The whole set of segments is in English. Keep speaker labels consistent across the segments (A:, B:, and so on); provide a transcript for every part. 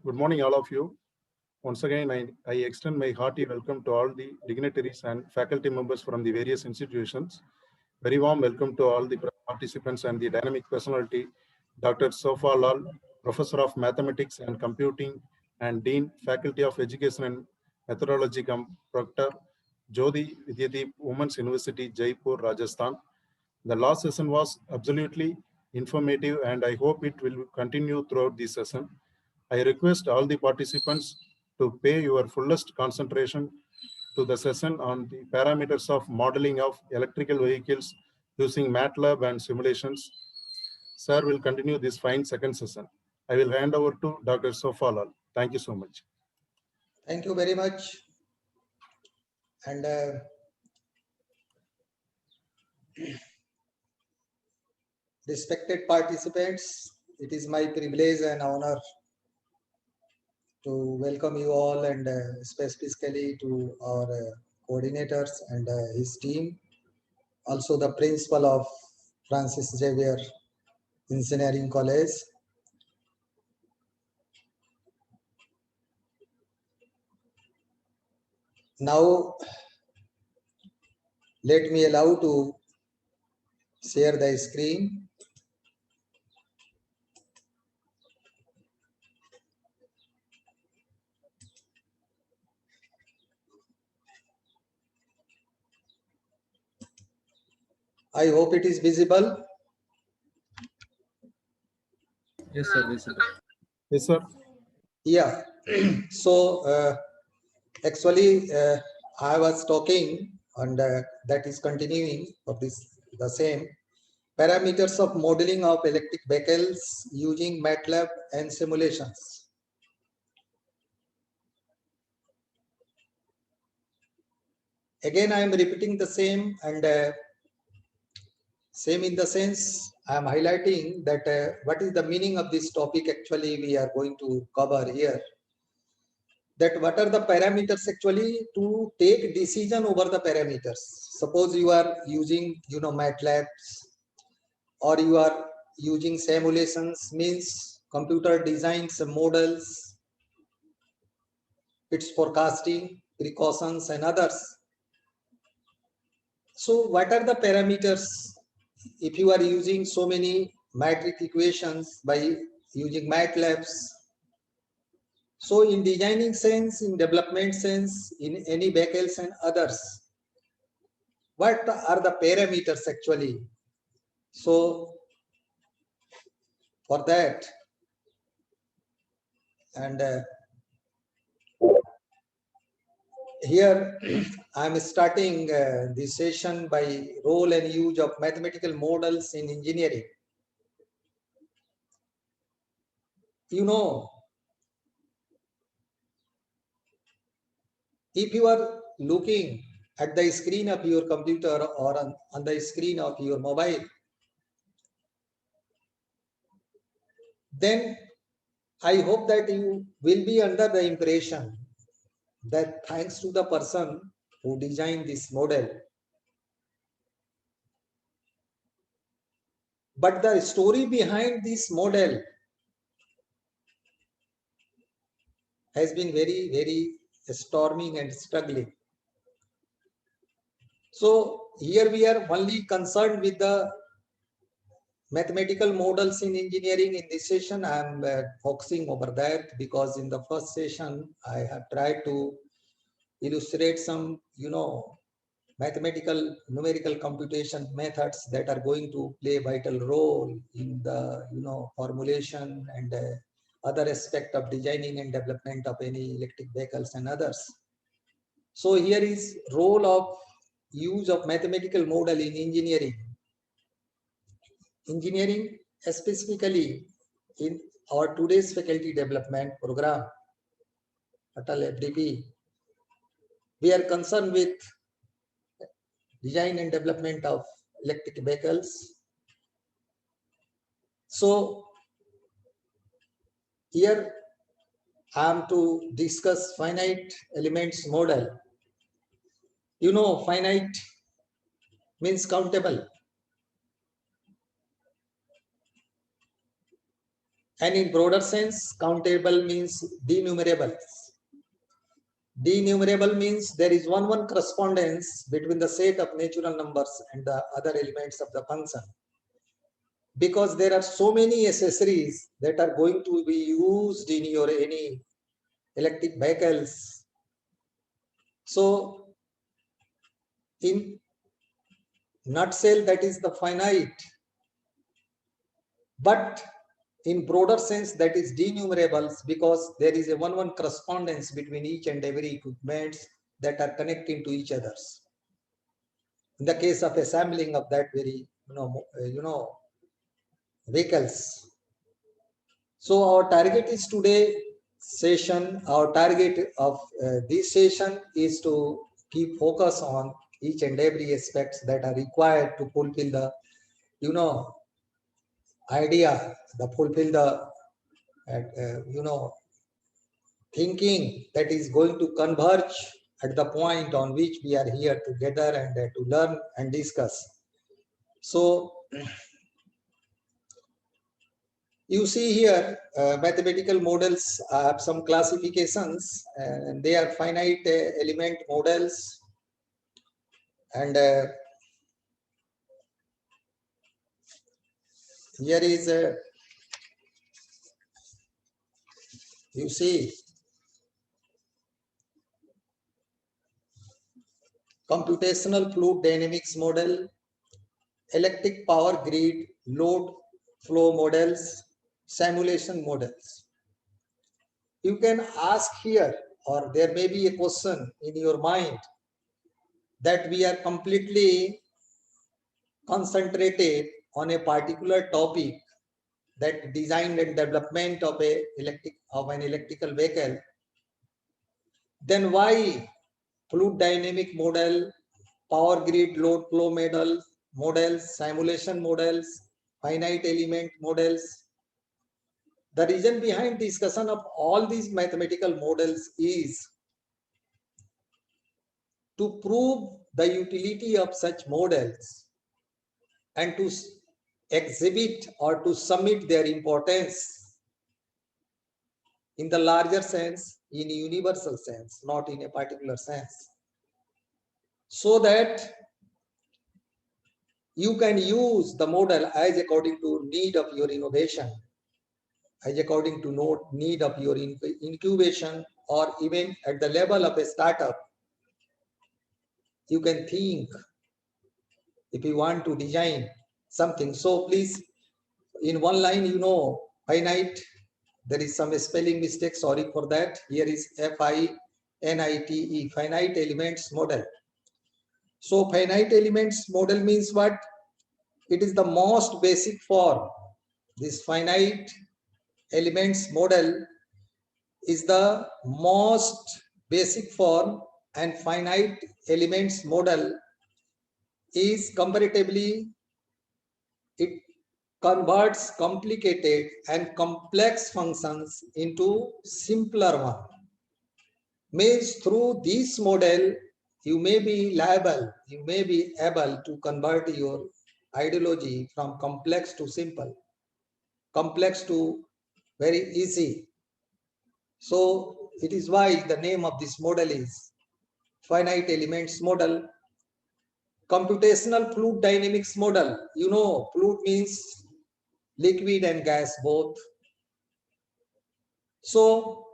A: Good morning, all of you. Once again, I extend my hearty welcome to all the dignitaries and faculty members from the various institutions. Very warm welcome to all the participants and the dynamic personality, Dr. Sofa Lal, Professor of Mathematics and Computing and Dean, Faculty of Education and Methodology, Proctor, Jyoti Vidyadeep, Women's University, Jaipur, Rajasthan. The last session was absolutely informative and I hope it will continue throughout this session. I request all the participants to pay your fullest concentration to the session on the parameters of modeling of electrical vehicles using MATLAB and simulations. Sir will continue this fine second session. I will hand over to Dr. Sofalal. Thank you so much.
B: Thank you very much. And respected participants, it is my privilege and honor to welcome you all and specifically to our coordinators and his team. Also the principal of Francis Xavier Engineering College. Now, let me allow to share the screen. I hope it is visible.
C: Yes, sir. Visible.
A: Yes, sir.
B: Yeah. So actually, I was talking, and that is continuing of this the same parameters of modeling of electric vehicles using MATLAB and simulations. Again, I am repeating the same and same in the sense I am highlighting that what is the meaning of this topic actually we are going to cover here. That what are the parameters actually to take decision over the parameters. Suppose you are using MATLAB or you are using simulations, means computer designs models, its forecasting, precautions and others. So what are the parameters if you are using so many matrix equations by using MATLABs? So in designing sense, in development sense, in any vehicles and others, what are the parameters actually? So for that, and here I am starting this session by role and use of mathematical models in engineering. You know, if you are looking at the screen of your computer or on the screen of your mobile, then I hope that you will be under the impression that thanks to the person who designed this model, but the story behind this model has been very, very storming and struggling. So here we are only concerned with the mathematical models in engineering. In this session, I am focusing over that because in the first session, I have tried to illustrate some, mathematical numerical computation methods that are going to play a vital role in the, formulation and other aspect of designing and development of any electric vehicles and others. So here is role of use of mathematical model in engineering. Engineering, specifically in our today's faculty development program, Atal FDP, we are concerned with design and development of electric vehicles. So here I am to discuss finite elements model. You know, finite means countable. And in broader sense, countable means denumerable. Denumerable means there is one correspondence between the set of natural numbers and the other elements of the function. Because there are so many accessories that are going to be used in your any electric vehicles. So in nutshell, that is the finite. But in broader sense, that is denumerables, because there is a one correspondence between each and every equipments that are connecting to each others. In the case of assembling of that very vehicles. So our target is today session. Our target of this session is to keep focus on each and every aspects that are required to fulfill the idea, fulfill the thinking that is going to converge at the point on which we are here together and to learn and discuss. So you see here mathematical models have some classifications, and they are finite element models, and here is you see computational fluid dynamics model, electric power grid load flow models, simulation models. You can ask here, or there may be a question in your mind, that we are completely concentrated on a particular topic, that design and development of an electrical vehicle, then why fluid dynamic model, power grid load flow models, simulation models, finite element models? The reason behind discussion of all these mathematical models is to prove the utility of such models and to exhibit or to submit their importance in the larger sense, in a universal sense, not in a particular sense, so that you can use the model as according to need of your innovation, as according to need of your incubation, or even at the level of a startup. You can think if you want to design something. So please, in one line, finite, there is some spelling mistake, sorry for that. Here is FINITE, finite elements model. So finite elements model means what? It is the most basic form. This finite elements model is the most basic form, and finite elements model is comparatively, it converts complicated and complex functions into simpler one. Means through this model, you may be able to convert your ideology from complex to simple, complex to very easy. So it is why the name of this model is finite elements model. Computational fluid dynamics model. Fluid means liquid and gas both. So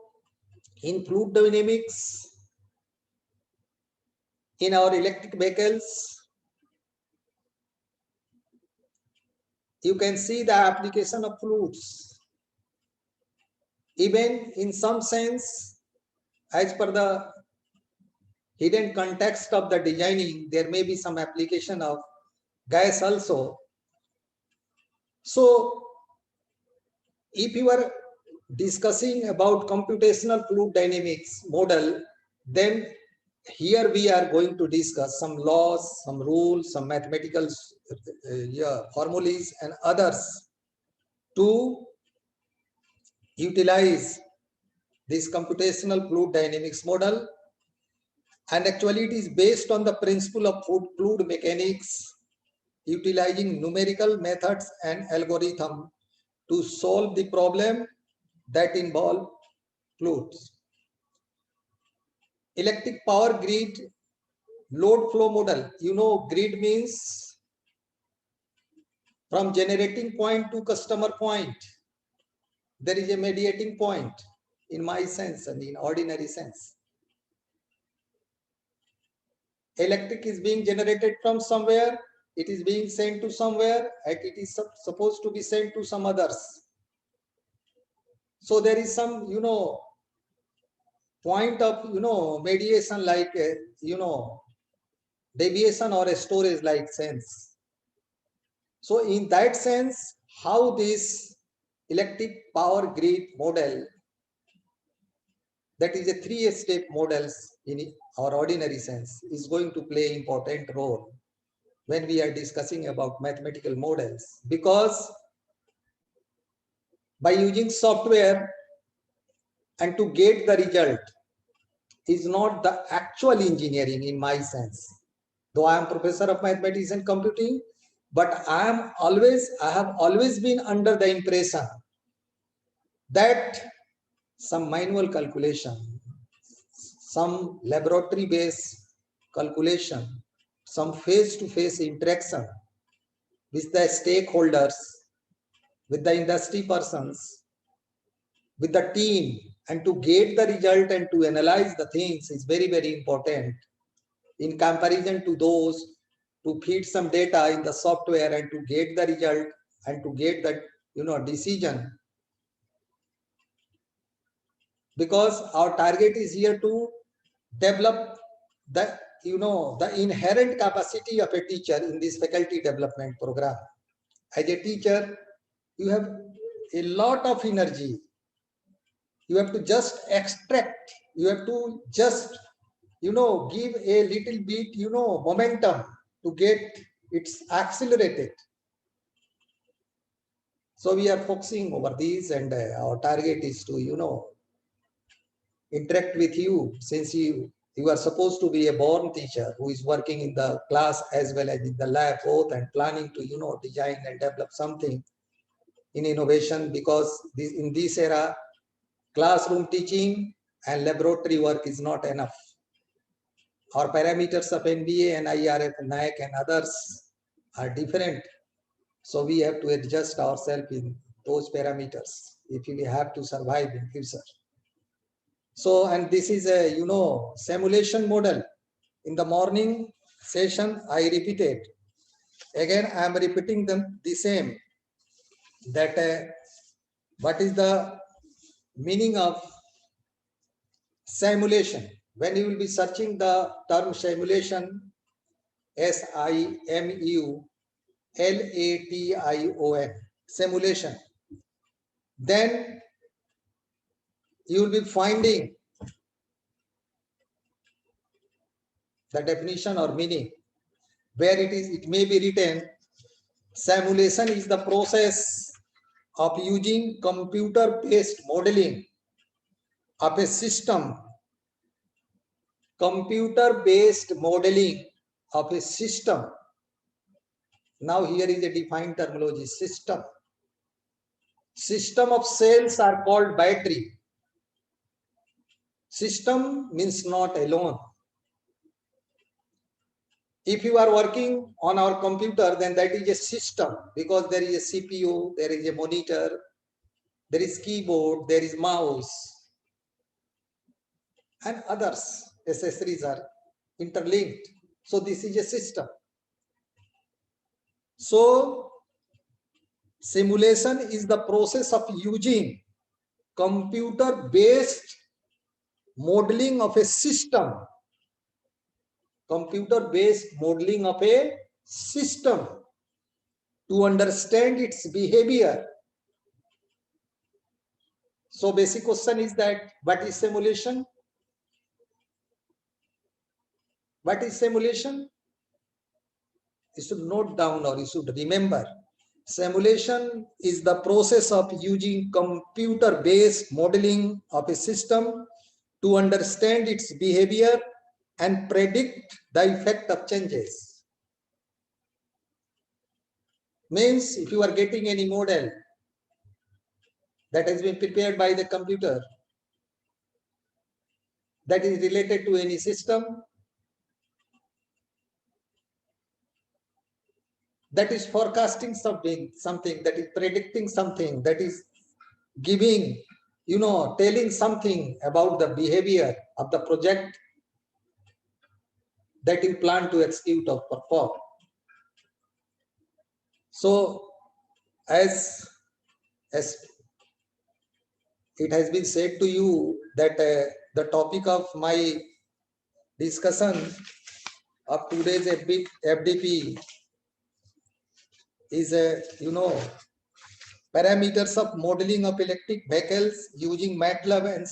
B: in fluid dynamics, in our electric vehicles, you can see the application of fluids. Even in some sense, as per the hidden context of the designing, there may be some application of gas also. So if you are discussing about computational fluid dynamics model, then here we are going to discuss some laws, some rules, some mathematical formulas and others to utilize this computational fluid dynamics model. And actually it is based on the principle of fluid mechanics, utilizing numerical methods and algorithm to solve the problem that involve fluids. Electric power grid load flow model. You know, grid means from generating point to customer point, there is a mediating point in my sense and in ordinary sense. Electric is being generated from somewhere, it is being sent to somewhere, and it is supposed to be sent to some others. So there is some, point of, mediation like, deviation or a storage like sense. So in that sense, how this electric power grid model, that is a 3-step models in our ordinary sense, is going to play important role when we are discussing about mathematical models, because by using software and to get the result is not the actual engineering in my sense. Though I am professor of mathematics and computing, but I have always been under the impression that some manual calculation, some laboratory based calculation, some face-to-face interaction with the stakeholders, with the industry persons, with the team, and to get the result and to analyze the things is very, very important in comparison to those to feed some data in the software and to get the result and to get that decision. Because our target is here to develop the the inherent capacity of a teacher in this faculty development program. As a teacher, you have a lot of energy. You have to just extract, you have to just give a little bit momentum to get it's accelerated. So we are focusing over these, and our target is to interact with you, since you are supposed to be a born teacher who is working in the class as well as in the lab both, and planning to design and develop something in innovation, because in this era classroom teaching and laboratory work is not enough. Our parameters of NBA and IRF, NAAC and others are different. So we have to adjust ourselves in those parameters if we have to survive in future. So, and this is a simulation model. In the morning session, I repeated. Again, I am repeating the same, that what is the meaning of simulation. When you will be searching the term simulation, SIMULATION, simulation, then you will be finding the definition or meaning, where it may be written, simulation is the process of using computer-based modeling of a system. Computer-based modeling of a system. Now here is a defined terminology, system. System of cells are called battery. System means not alone. If you are working on our computer, then that is a system, because there is a CPU, there is a monitor, there is keyboard, there is mouse, and others accessories are interlinked. So this is a system. So simulation is the process of using computer-based modeling of a system. Computer-based modeling of a system to understand its behavior. So basic question is that, what is simulation? What is simulation? You should note down, or you should remember. Simulation is the process of using computer-based modeling of a system to understand its behavior and predict the effect of changes. Means if you are getting any model, that has been prepared by the computer that is related to any system, that is forecasting something, that is predicting something, that is giving, telling something about the behavior of the project that you plan to execute or perform. So as it has been said to you that the topic of my discussion of today's FDP is parameters of modeling of electric vehicles using MATLAB and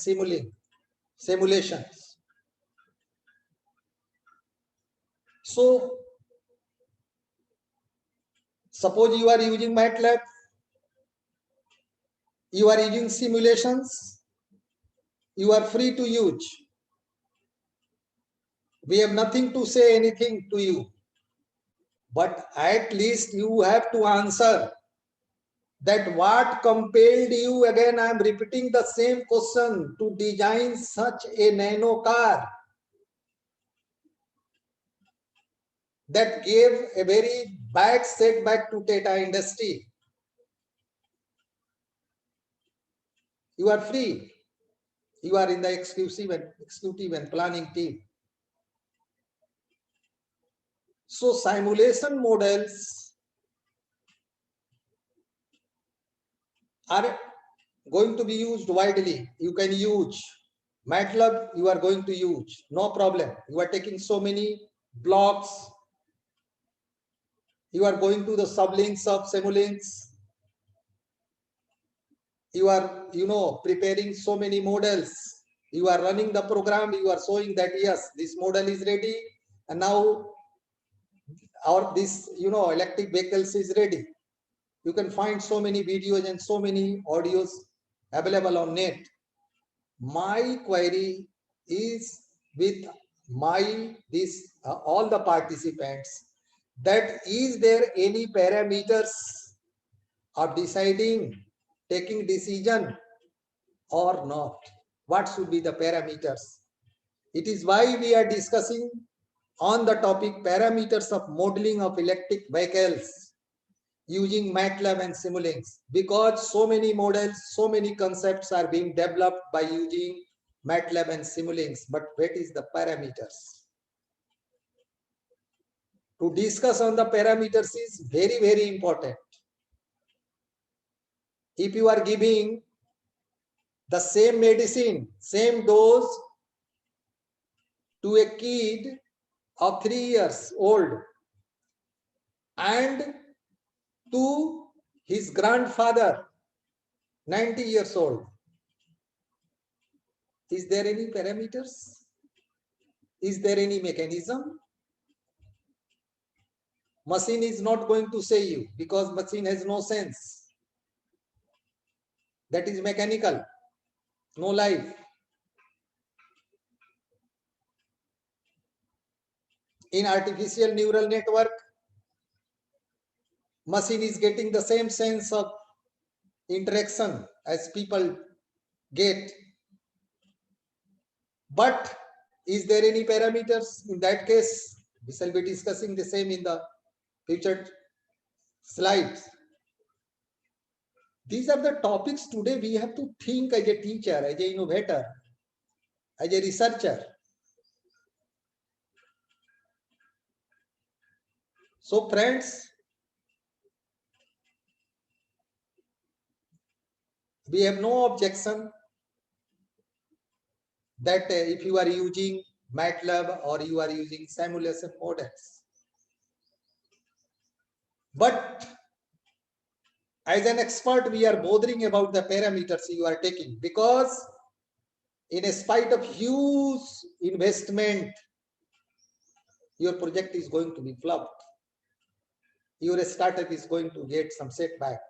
B: simulations. So suppose you are using MATLAB, you are using simulations, you are free to use. We have nothing to say anything to you, but at least you have to answer that what compelled you, again I am repeating the same question, to design such a nano car that gave a very bad setback to Tata industry. You are free. You are in the executive and planning team. So simulation models are going to be used widely. You can use MATLAB, you are going to use, no problem. You are taking so many blocks. You are going to the sublinks of Simulink. You are, preparing so many models. You are running the program. You are showing that, yes, this model is ready. And now this, electric vehicles is ready. You can find so many videos and so many audios available on net. My query is with all the participants, that is there any parameters of deciding, taking decision or not? What should be the parameters? It is why we are discussing on the topic parameters of modeling of electric vehicles using MATLAB and Simulink, because so many models, so many concepts are being developed by using MATLAB and Simulink. But what is the parameters? To discuss on the parameters is very, very important. If you are giving the same medicine, same dose to a kid of 3 years old and to his grandfather, 90 years old, is there any parameters? Is there any mechanism? Machine is not going to say you, because machine has no sense. That is mechanical, no life. In artificial neural network, machine is getting the same sense of interaction as people get. But is there any parameters? In that case, we shall be discussing the same in the future slides. These are the topics today we have to think as a teacher, as an innovator, as a researcher. So friends, we have no objection that if you are using MATLAB or you are using simulation models. But as an expert, we are bothering about the parameters you are taking, because in spite of huge investment, your project is going to be flopped. Your startup is going to get some setback.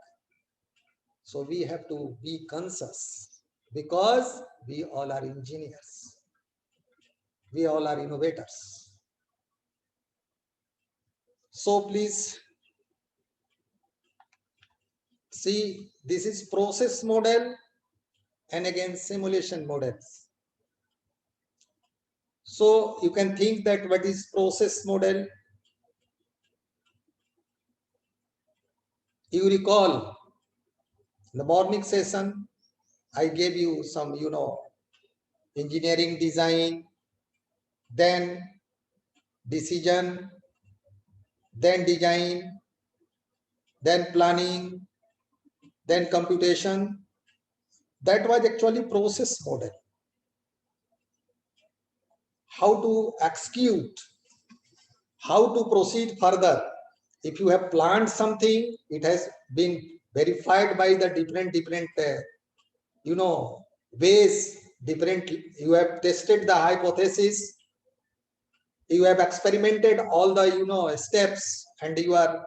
B: So we have to be conscious, because we all are engineers. We all are innovators. So please See, this is process model and again simulation models. So you can think that what is process model? You recall the morning session, I gave you some, engineering design, then decision, then design, then planning, then computation. That was actually process model. How to execute, how to proceed further. If you have planned something, it has been verified by the different ways, different, you have tested the hypothesis, you have experimented all the steps, and you are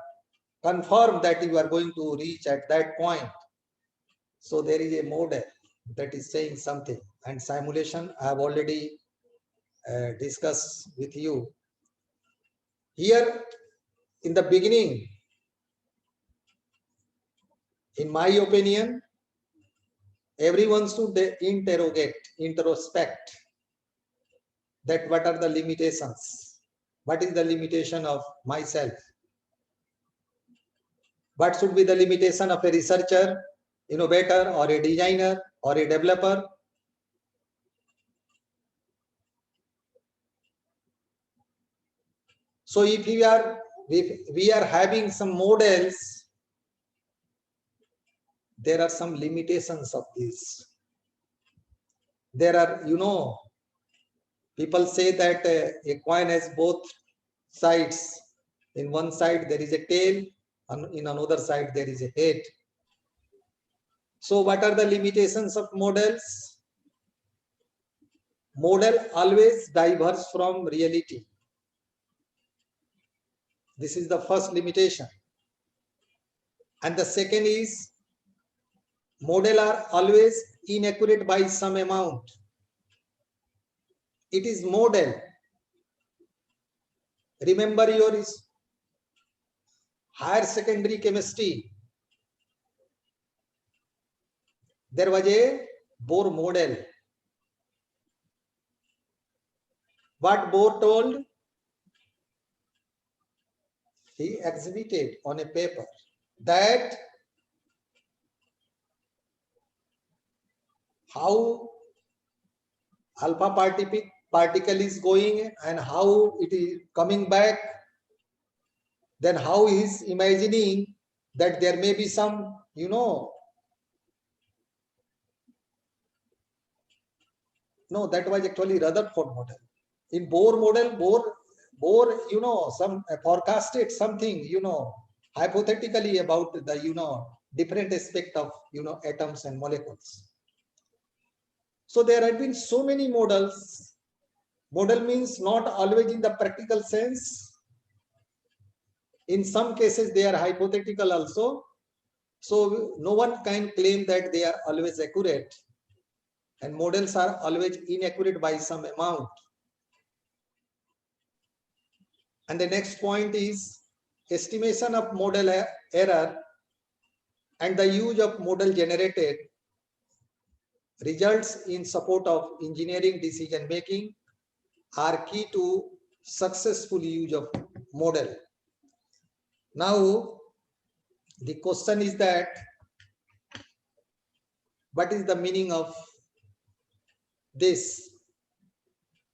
B: confirmed that you are going to reach at that point. So there is a model that is saying something, and simulation I have already discussed with you. Here in the beginning, in my opinion, everyone should introspect that what are the limitations, what is the limitation of myself, what should be the limitation of a researcher, innovator, or a designer, or a developer. So if we are having some models, there are some limitations of this. There are, people say that a coin has both sides. In one side there is a tail, and in another side there is a head. So what are the limitations of models? Model always diverges from reality. This is the first limitation. And the second is, model are always inaccurate by some amount. It is model. Remember your higher secondary chemistry. There was a Bohr model. What Bohr told? He exhibited on a paper that how alpha particle is going and how it is coming back, then how he is imagining that there may be some, no, that was actually Rutherford model. In Bohr model, Bohr, some forecasted something, hypothetically about the, different aspect of, atoms and molecules. So there have been so many models. Model means not always in the practical sense. In some cases, they are hypothetical also. So no one can claim that they are always accurate. And models are always inaccurate by some amount. And the next point is estimation of model error and the use of model generated results in support of engineering decision making are key to successful use of model. Now, the question is that what is the meaning of this?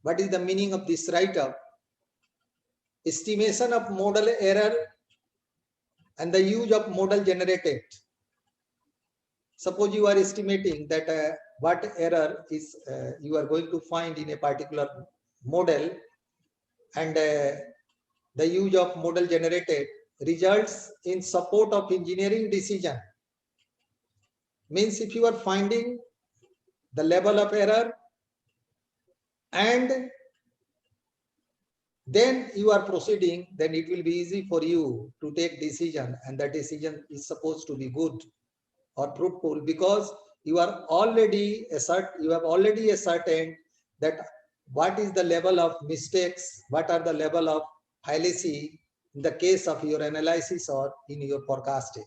B: What is the meaning of this write-up? Estimation of model error and the use of model generated. Suppose you are estimating that what error is you are going to find in a particular model, and the use of model generated results in support of engineering decision. Means if you are finding the level of error and then you are proceeding, then it will be easy for you to take decision, and that decision is supposed to be good or fruitful because you have already ascertained that what is the level of mistakes, what are the level of fallacy in the case of your analysis or in your forecasting.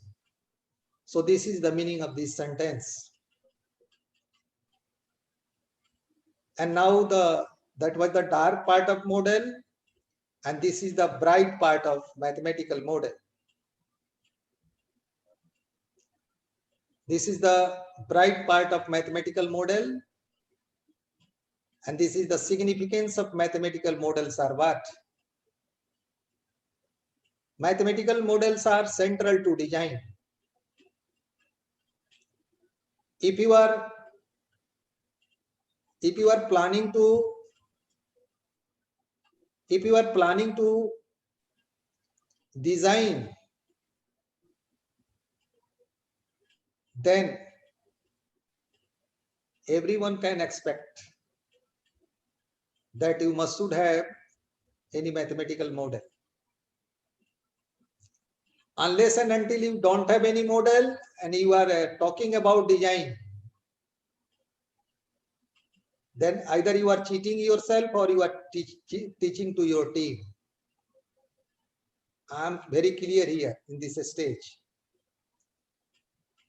B: So this is the meaning of this sentence. And now that was the dark part of model, and this is the bright part of mathematical model. This is the bright part of mathematical model, and this is the significance of mathematical models are what? Mathematical models are central to design. If you are planning to design, then everyone can expect that you must should have any mathematical model. Unless and until you don't have any model and you are talking about design, then either you are cheating yourself or you are teaching to your team. I am very clear here in this stage.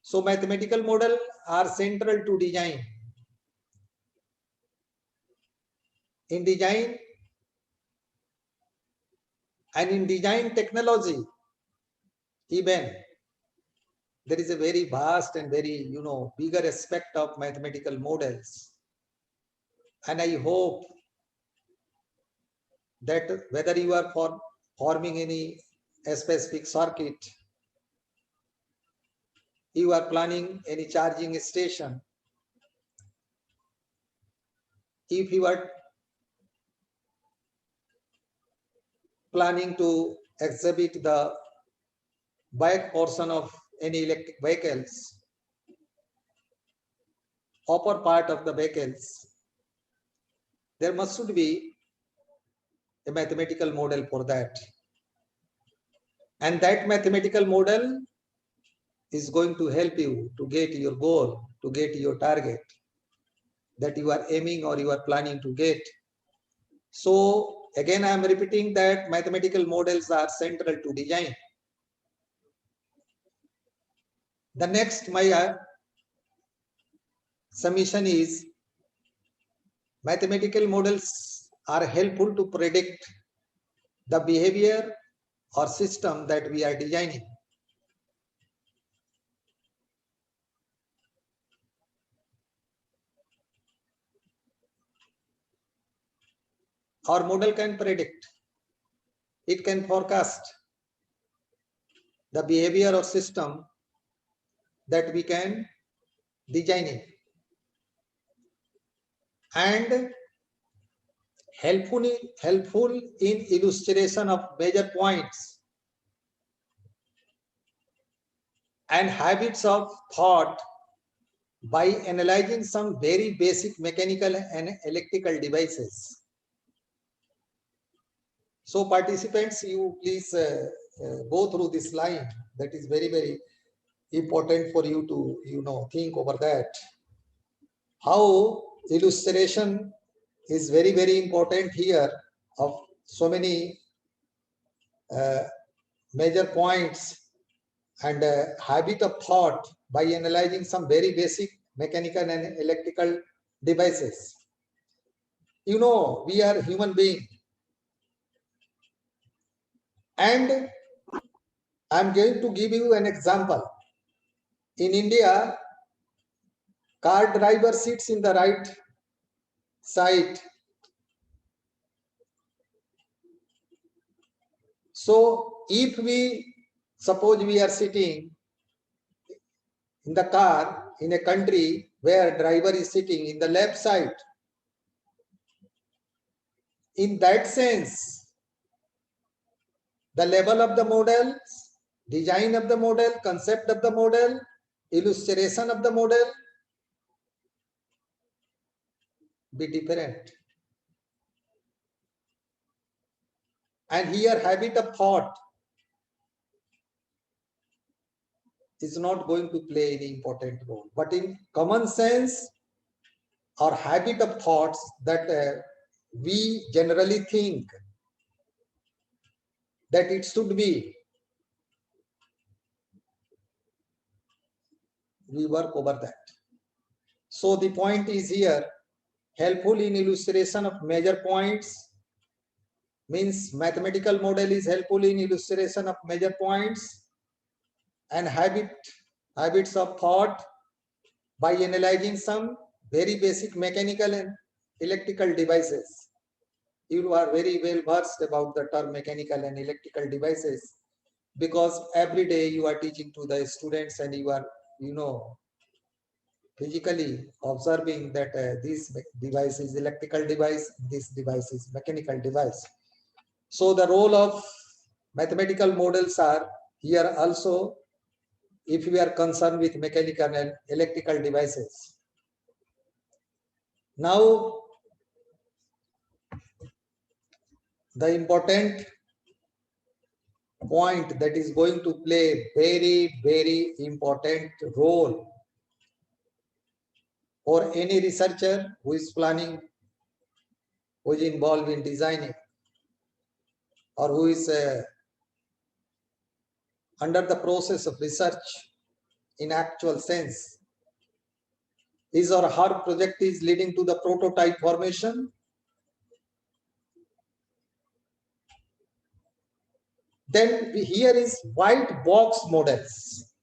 B: So mathematical models are central to design. In design and in design technology, even there is a very vast and very bigger aspect of mathematical models. And I hope that whether you are forming any specific circuit, you are planning any charging station, if you are planning to exhibit the back portion of any electric vehicles, upper part of the vehicles, there must be a mathematical model for that. And that mathematical model is going to help you to get your goal, to get your target that you are aiming or you are planning to get. So again, I am repeating that mathematical models are central to design. The next, my submission is mathematical models are helpful to predict the behavior or system that we are designing. Our model can predict, it can forecast the behavior or system that we can design it, and helpful in illustration of major points and habits of thought by analyzing some very basic mechanical and electrical devices. So participants, you please go through this line. That is very, very important for you to think over that. How illustration is very, very important here of so many major points and habit of thought by analyzing some very basic mechanical and electrical devices. We are human beings, and I'm going to give you an example. In India, car driver sits in the right side. So if suppose we are sitting in the car in a country where driver is sitting in the left side, in that sense, the level of the model, design of the model, concept of the model, illustration of the model be different. And here habit of thought is not going to play any important role. But in common sense or habit of thoughts that we generally think that it should be we work over that. So the point is here, helpful in illustration of measure points, means mathematical model is helpful in illustration of measure points, and habits of thought by analyzing some very basic mechanical and electrical devices. You are very well versed about the term mechanical and electrical devices, because every day you are teaching to the students and you are, physically observing that this device is electrical device, this device is mechanical device. So the role of mathematical models are here also, if we are concerned with mechanical and electrical devices. Now, the important point that is going to play very, very important role for any researcher who is planning, who is involved in designing, or who is under the process of research in actual sense, his or her project is leading to the prototype formation. Then here is white box models.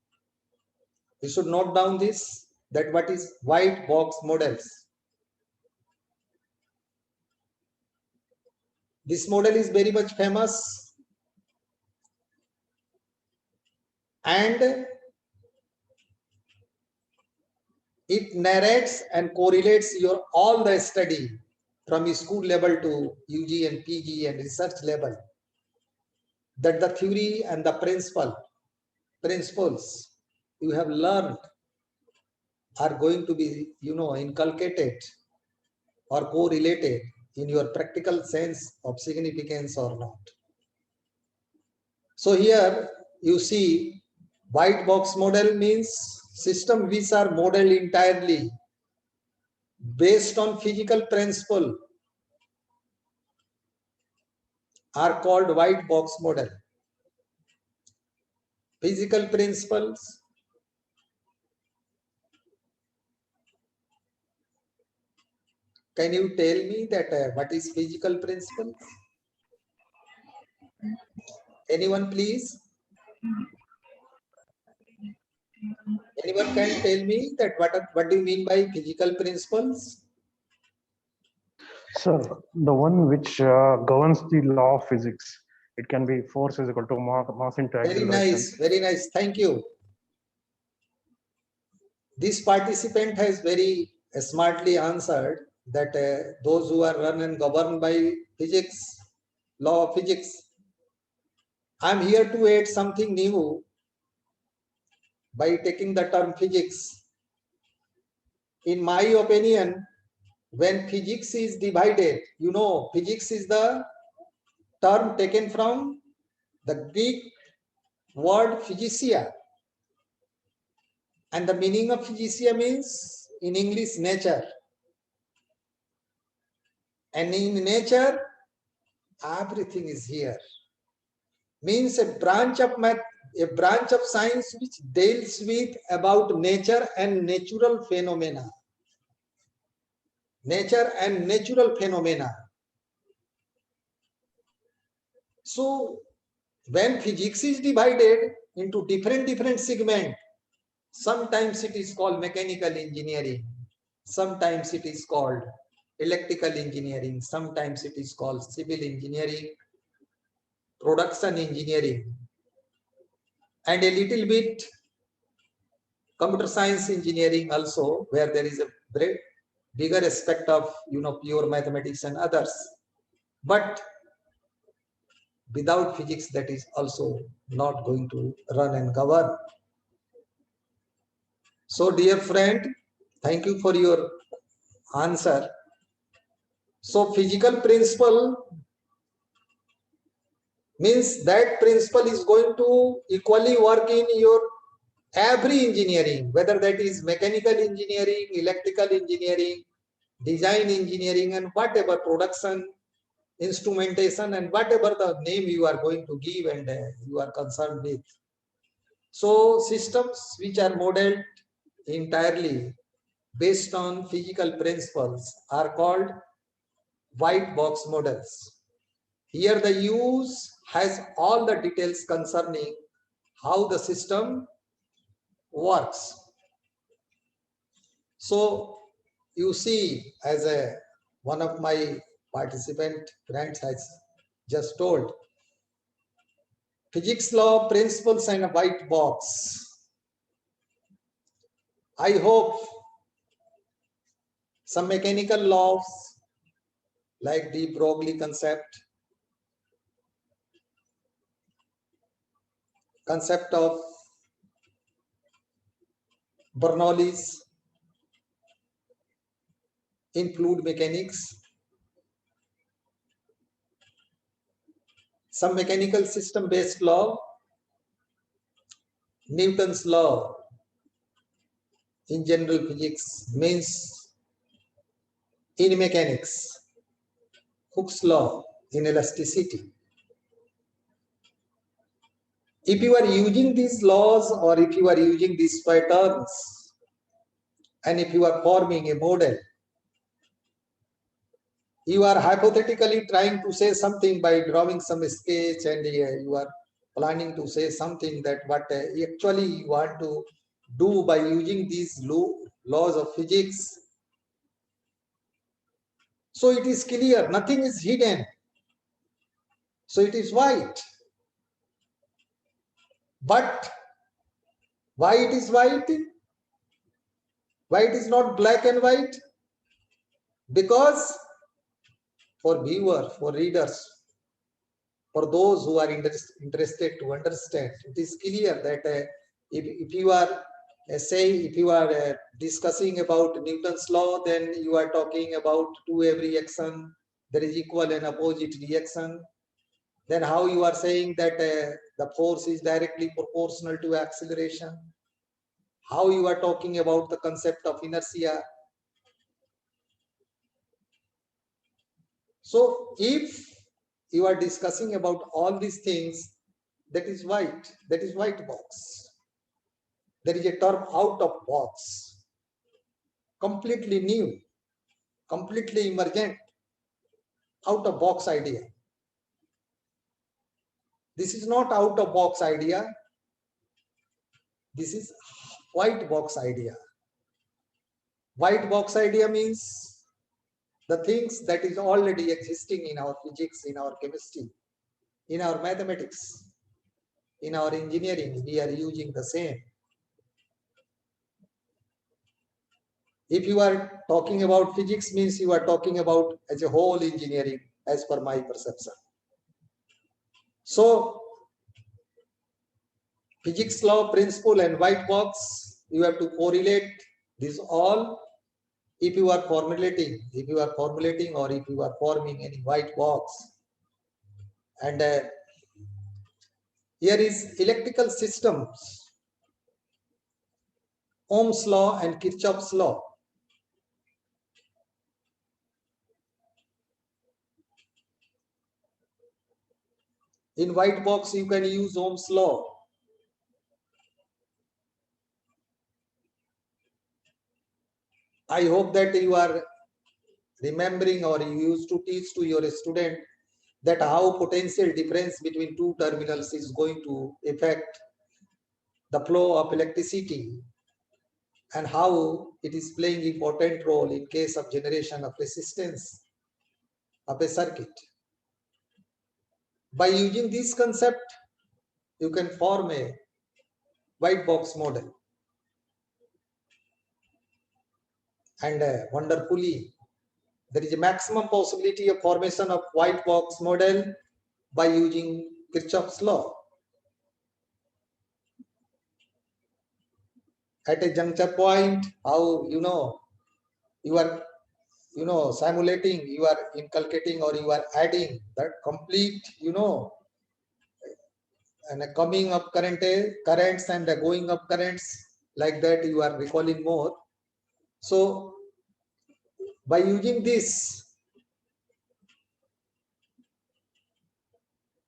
B: We should note down this, that what is white box models. This model is very much famous, and it narrates and correlates your all the study from school level to UG and PG and research level, that the theory and the principles you have learned are going to be, inculcated or correlated in your practical sense of significance or not. So here you see white box model means system which are modeled entirely based on physical principle are called white box model. Physical principles, can you tell me that what is physical principles? Anyone please? Anyone can tell me that what do you mean by physical principles?
D: Sir, the one which governs the law of physics. It can be force is equal to mass into
B: Very
D: acceleration.
B: nice, very nice. Thank you. This participant has very smartly answered that those who are run and governed by physics, law of physics. I'm here to add something new by taking the term physics. In my opinion, when physics is divided, physics is the term taken from the Greek word physicia. And the meaning of physicia means in English nature. And in nature, everything is here. Means a branch of science which deals with about nature and natural phenomena. Nature and natural phenomena. So when physics is divided into different segments, sometimes it is called mechanical engineering, sometimes it is called electrical engineering, sometimes it is called civil engineering, production engineering, and a little bit computer science engineering also, where there is a bigger aspect of pure mathematics and others. But without physics, that is also not going to run and govern. So dear friend, thank you for your answer. So physical principle means that principle is going to equally work in your every engineering, whether that is mechanical engineering, electrical engineering, design engineering, and whatever production, instrumentation, and whatever the name you are going to give and you are concerned with. So systems which are modeled entirely based on physical principles are called white box models. Here the use has all the details concerning how the system works. So you see, as one of my participant friends has just told, physics law, principles and a white box. I hope some mechanical laws like de Broglie concept of Bernoulli's in fluid mechanics, some mechanical system based law, Newton's law in general physics means in mechanics, Hooke's law in elasticity. If you are using these laws or if you are using these patterns and if you are forming a model, you are hypothetically trying to say something by drawing some sketch and you are planning to say something that what actually you want to do by using these laws of physics. So it is clear, nothing is hidden. So it is white. But why it is white? Why it is not black and white? Because for viewers, for readers, for those who are interested to understand, it is clear that if you are if you are discussing about Newton's law, then you are talking about to every action there is equal and opposite reaction. Then how you are saying that the force is directly proportional to acceleration? How you are talking about the concept of inertia? So if you are discussing about all these things, that is white box. There is a term out of box, completely new, completely emergent, out of box idea. This is not out of box idea. This is white box idea. White box idea means the things that is already existing in our physics, in our chemistry, in our mathematics, in our engineering, we are using the same. If you are talking about physics, means you are talking about as a whole engineering, as per my perception. So physics law, principle and white box, you have to correlate this all. If you are formulating or if you are forming any white box. And here is electrical systems, Ohm's law and Kirchhoff's law. In white box, you can use Ohm's law. I hope that you are remembering or you used to teach to your student that how potential difference between two terminals is going to affect the flow of electricity and how it is playing important role in case of generation of resistance of a circuit. By using this concept, you can form a white box model. And wonderfully, there is a maximum possibility of formation of white box model by using Kirchhoff's law. At a juncture point, how you are simulating, you are inculcating or you are adding that complete and a coming up currents and going up currents, like that you are recalling more. So by using this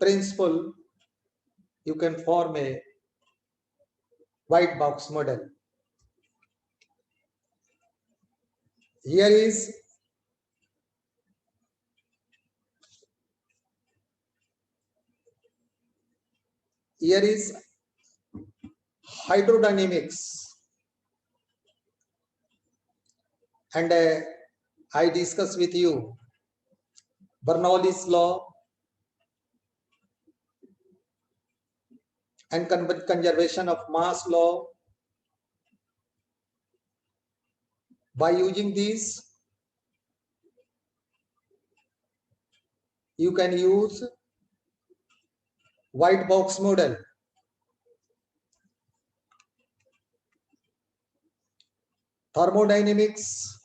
B: principle, you can form a white box model. here is hydrodynamics, and I discuss with you Bernoulli's law and conservation of mass law. By using these, you can use white box model. Thermodynamics.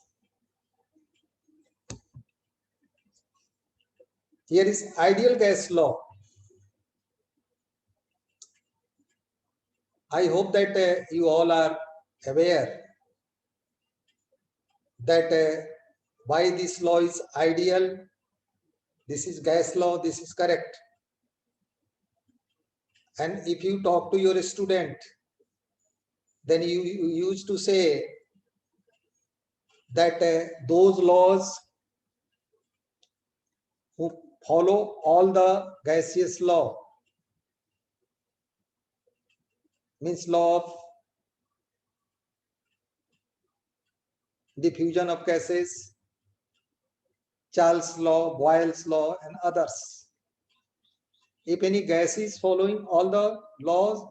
B: Here is ideal gas law. I hope that you all are aware that why this law is ideal. This is gas law, this is correct. And if you talk to your student, then you used to say that those laws who follow all the gaseous law, means law of diffusion of gases, Charles law, Boyle's law, and others. If any gas is following all the laws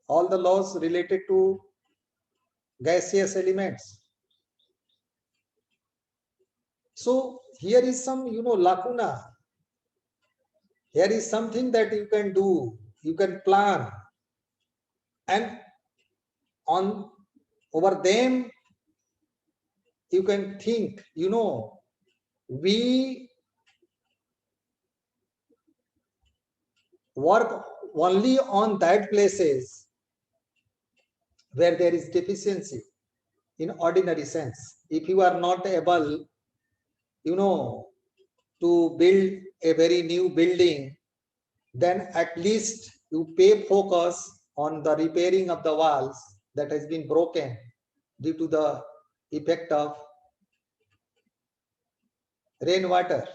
B: all the laws related to gaseous elements. So here is some, lacuna. Here is something that you can do, you can plan, and over them you can think, we work only on that places where there is deficiency in ordinary sense. If you are not able, to build a very new building, then at least you pay focus on the repairing of the walls that has been broken due to the effect of rainwater.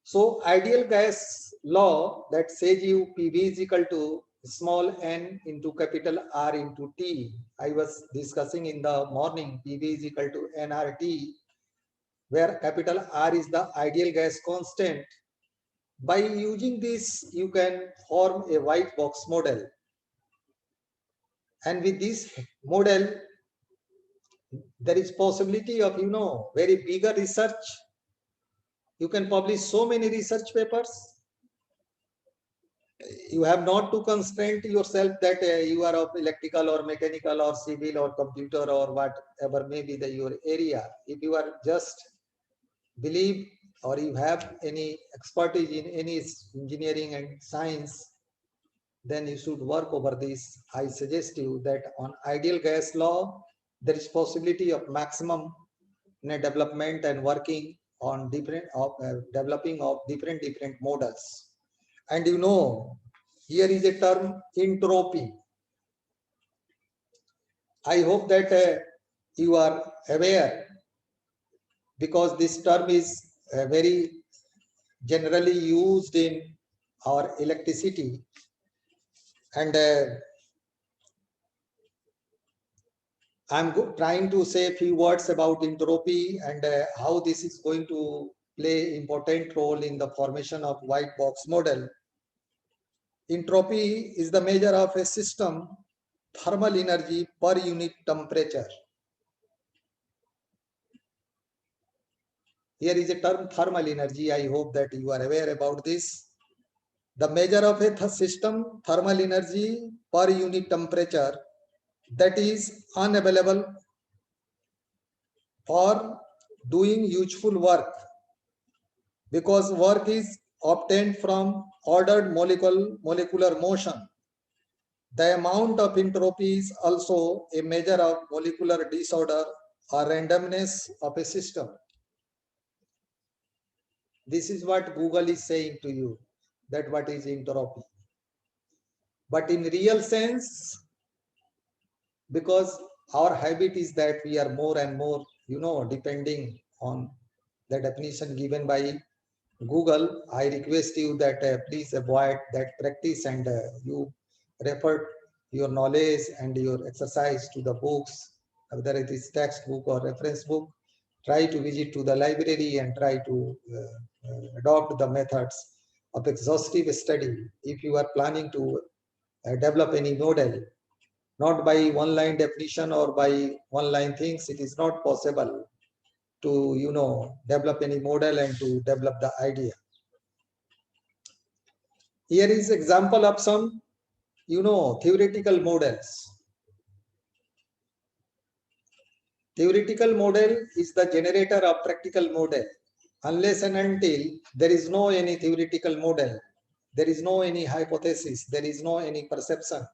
B: So ideal gas law that says you PV is equal to small n into capital R into T. I was discussing in the morning, PV is equal to nRT, where capital R is the ideal gas constant. By using this, you can form a white box model. And with this model, there is possibility of, very bigger research. You can publish so many research papers. You have not to constrain yourself that you are of electrical or mechanical or civil or computer or whatever may be your area. If you are just believe or you have any expertise in any engineering and science, then you should work over this. I suggest you that on ideal gas law, there is possibility of maximum development and working on developing of different models. And here is a term entropy. I hope that you are aware, because this term is very generally used in our electricity. And I'm trying to say a few words about entropy and how this is going to play important role in the formation of white box model. Entropy is the measure of a system thermal energy per unit temperature. Here is a term thermal energy. I hope that you are aware about this. The measure of a system thermal energy per unit temperature that is unavailable for doing useful work, because work is obtained from ordered molecular motion. The amount of entropy is also a measure of molecular disorder or randomness of a system. This is what Google is saying to you, that what is entropy. But in real sense, because our habit is that we are more and more, depending on the definition given by Google. I request you that please avoid that practice, and you refer your knowledge and your exercise to the books, whether it is textbook or reference book. Try to visit to the library and try to adopt the methods of exhaustive study if you are planning to develop any model. Not by one line definition or by one line things, it is not possible to develop any model and to develop the idea. Here is example of some theoretical models. Theoretical model is the generator of practical model. Unless and until there is no any theoretical model, there is no any hypothesis, there is no any perception,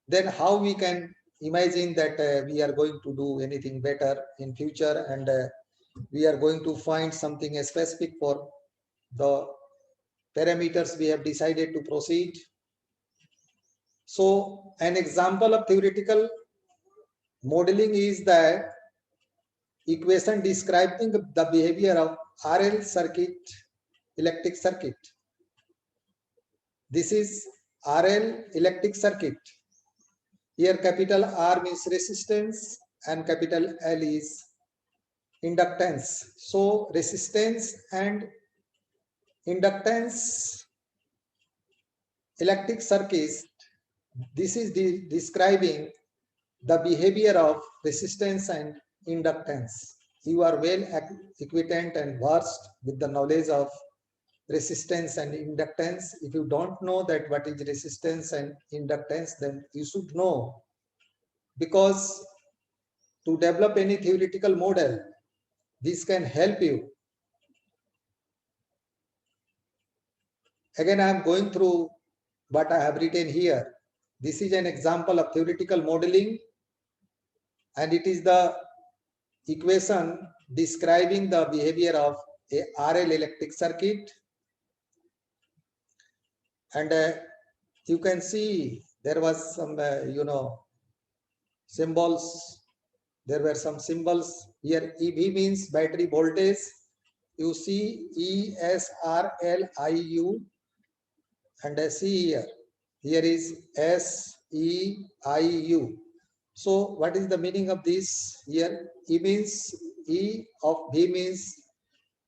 B: then how we can imagine that we are going to do anything better in future, and we are going to find something specific for the parameters we have decided to proceed. So an example of theoretical modeling is that equation describing the behavior of RL circuit, electric circuit. This is RL electric circuit. Here capital R means resistance and capital L is inductance. So resistance and inductance electric circuits, this is describing the behavior of resistance and inductance. You are well acquainted and versed with the knowledge of resistance and inductance. If you don't know that what is resistance and inductance, then you should know, because to develop any theoretical model, this can help you. Again, I am going through what I have written here. This is an example of theoretical modeling, and it is the equation describing the behavior of a RL electric circuit. And you can see there was some, symbols. There were some symbols here. EV means battery voltage. You see ESRLIU, and I see here. Here is SEIU. So what is the meaning of this here? E means E of V means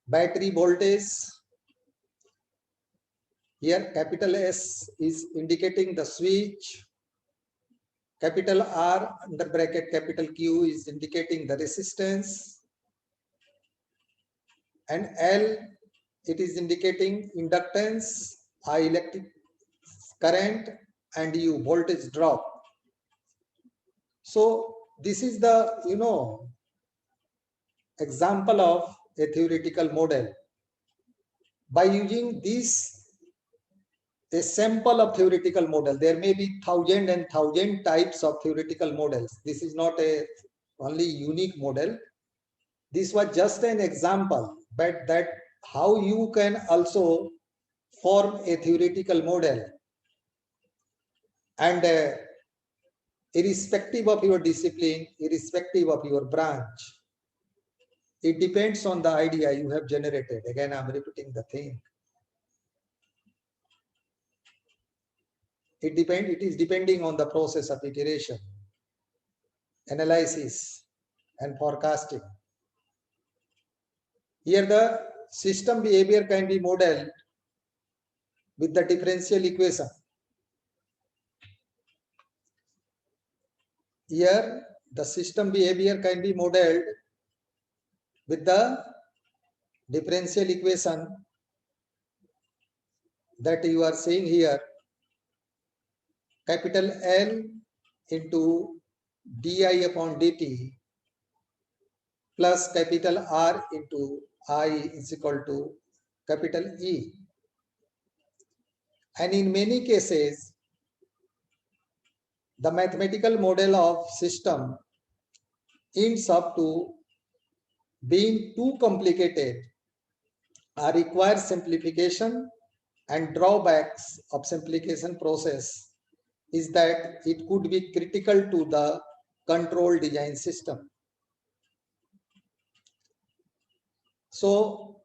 B: battery voltage. Here capital S is indicating the switch. Capital R under bracket capital Q is indicating the resistance. And L, it is indicating inductance, I electric current, and U voltage drop. So this is the example of a theoretical model. By using this, a sample of theoretical model, there may be 1,000 and 1,000 types of theoretical models. This is not a only unique model. This was just an example, but that how you can also form a theoretical model, and irrespective of your discipline, irrespective of your branch, it depends on the idea you have generated. Again, I'm repeating the thing. It is depending on the process of iteration, analysis, and forecasting. Here the system behavior can be modeled with the differential equation. Here the system behavior can be modeled with the differential equation that you are seeing here. Capital L into di upon dt plus capital R into I is equal to capital E. And in many cases, the mathematical model of system ends up to being too complicated or requires simplification and drawbacks of simplification process is that it could be critical to the control design system. So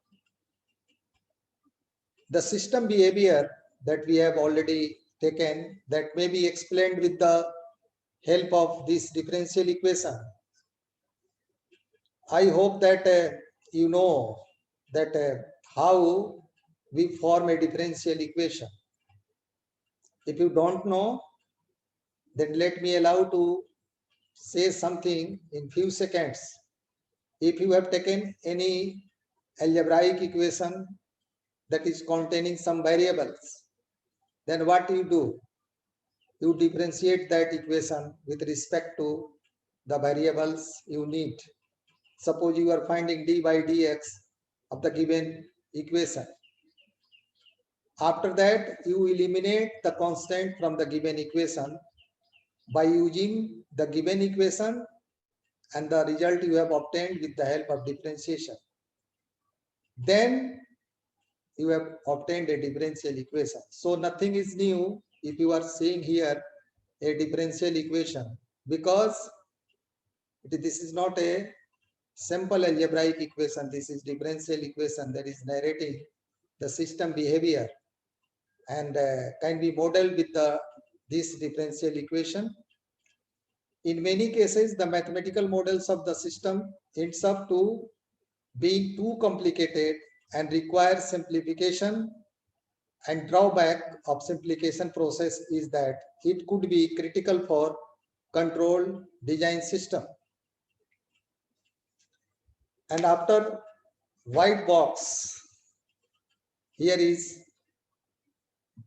B: the system behavior that we have already taken, that may be explained with the help of this differential equation. I hope that you know that how we form a differential equation. If you don't know, then let me allow to say something in few seconds. If you have taken any algebraic equation that is containing some variables, then what you do? You differentiate that equation with respect to the variables you need. Suppose you are finding d by dx of the given equation. After that, you eliminate the constant from the given equation by using the given equation and the result you have obtained with the help of differentiation. Then you have obtained a differential equation. So nothing is new if you are seeing here a differential equation, because this is not a simple algebraic equation. This is differential equation that is narrating the system behavior and can be modeled with this differential equation. In many cases, the mathematical models of the system ends up to being too complicated and require simplification, and drawback of simplification process is that it could be critical for control design system. And after white box, here is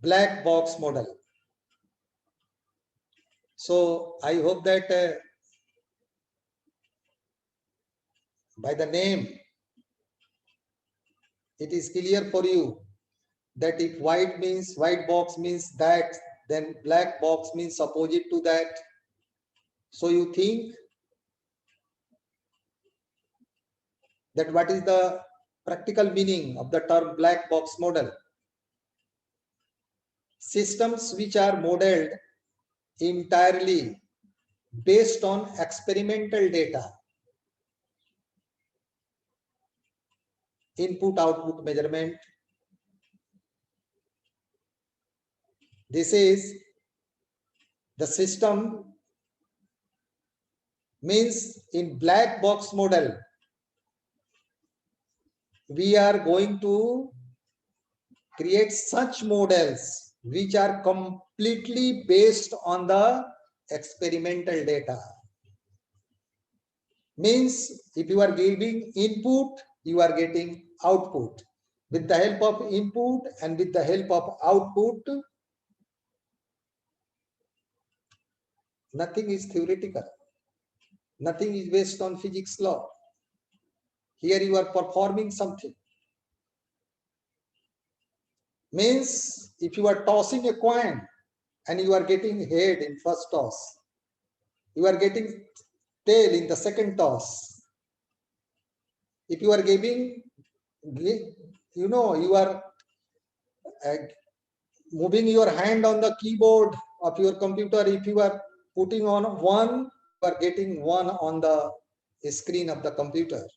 B: black box model. So I hope that by the name, it is clear for you that if white box means that, then black box means opposite to that. So you think that what is the practical meaning of the term black box model? Systems which are modeled entirely based on experimental data, input-output measurement. This is the system means in black box model, we are going to create such models which are completely based on the experimental data. Means if you are giving input, you are getting output. With the help of input and with the help of output, nothing is theoretical. Nothing is based on physics law. Here you are performing something. Means if you are tossing a coin and you are getting head in first toss, you are getting tail in the second toss. If you are giving, you are moving your hand on the keyboard of your computer. If you are putting on 1, you are getting 1 on the screen of the computer.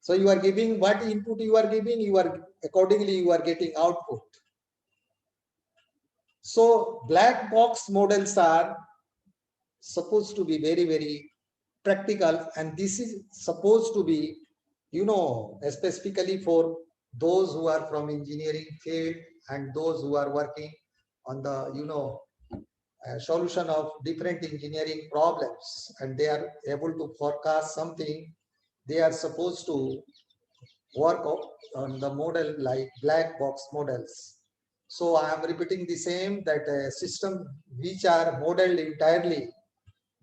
B: So you are giving what input you are giving, accordingly you are getting output. So black box models are supposed to be very, very practical, and this is supposed to be, specifically for those who are from engineering field and those who are working on the, solution of different engineering problems, and they are able to forecast something. They are supposed to work on the model like black box models. So I am repeating the same, that system which are modeled entirely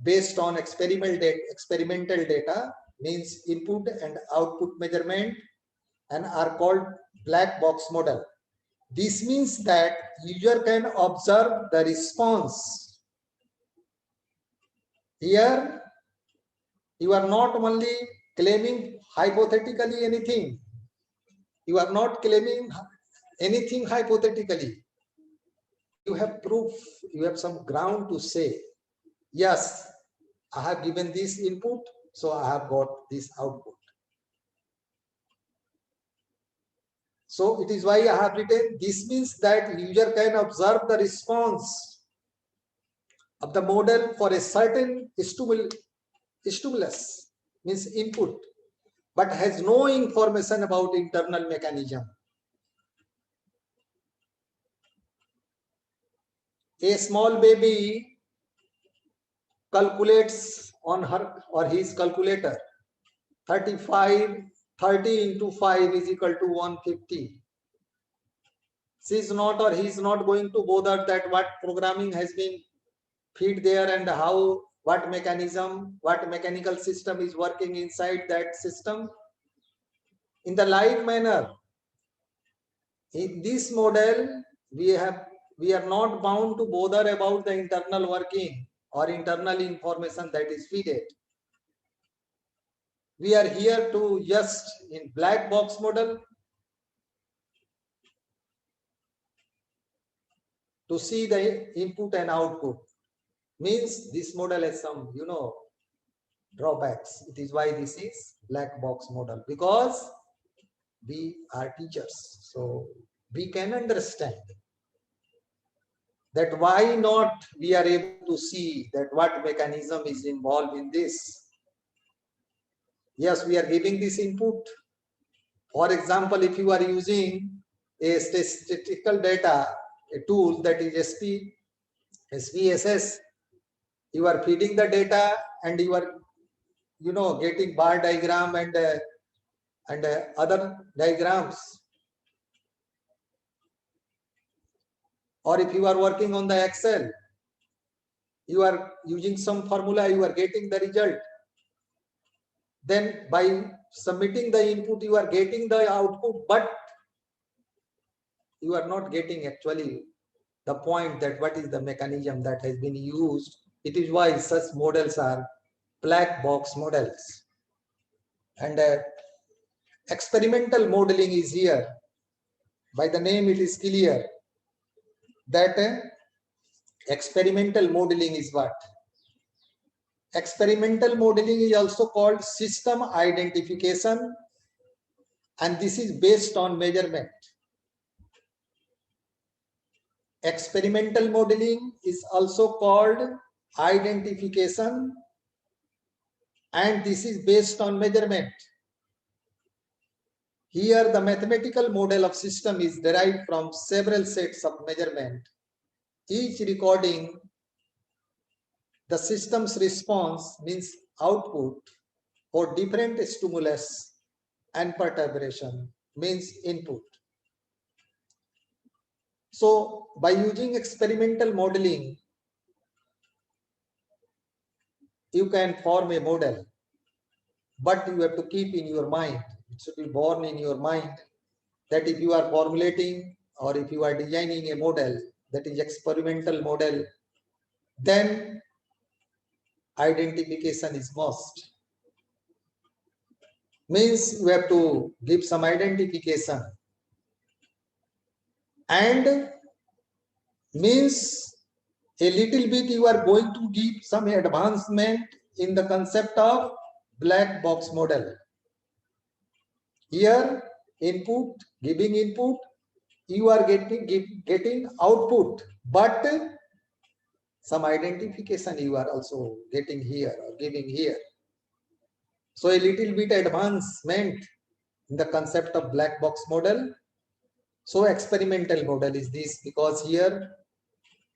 B: based on experimental data, means input and output measurement, and are called black box model. This means that user can observe the response. Here you are not only claiming hypothetically anything, you are not claiming anything hypothetically. you have proof, you have some ground to say, yes, I have given this input, so I have got this output. So it is why I have written, this means that user can observe the response of the model for a certain stimulus, means input, but has no information about internal mechanism. A small baby calculates on her or his calculator 30 into 5 is equal to 150. She is not or he is not going to bother that what programming has been feed there and how, what mechanism, what mechanical system is working inside that system. In the like manner, in this model, we are not bound to bother about the internal working or internal information that is fed. We are here to just in black box model to see the input and output. Means this model has some, drawbacks. It is why this is black box model, because we are teachers, so we can understand that why not we are able to see that what mechanism is involved in this. Yes, we are giving this input. For example, if you are using a statistical data, a tool that is SPSS, you are feeding the data and you are, getting bar diagram and other diagrams. Or if you are working on the Excel, you are using some formula, you are getting the result. Then by submitting the input, you are getting the output, but you are not getting actually the point that what is the mechanism that has been used. It is why such models are black box models. And experimental modeling is here. By the name, it is clear that experimental modeling is what? Experimental modeling is also called system identification, and this is based on measurement. Experimental modeling is also called identification, and this is based on measurement. Here, the mathematical model of system is derived from several sets of measurement, each recording the system's response, means output, for different stimulus, and perturbation, means input. So by using experimental modeling, you can form a model, but you have to keep in your mind, it should be born in your mind, that if you are formulating or if you are designing a model that is experimental model, then identification is must. Means you have to give some identification, and means a little bit you are going to give some advancement in the concept of black box model. Here, input, giving input, you are getting output, but some identification you are also getting here or giving here. So a little bit advancement in the concept of black box model. So experimental model is this, because here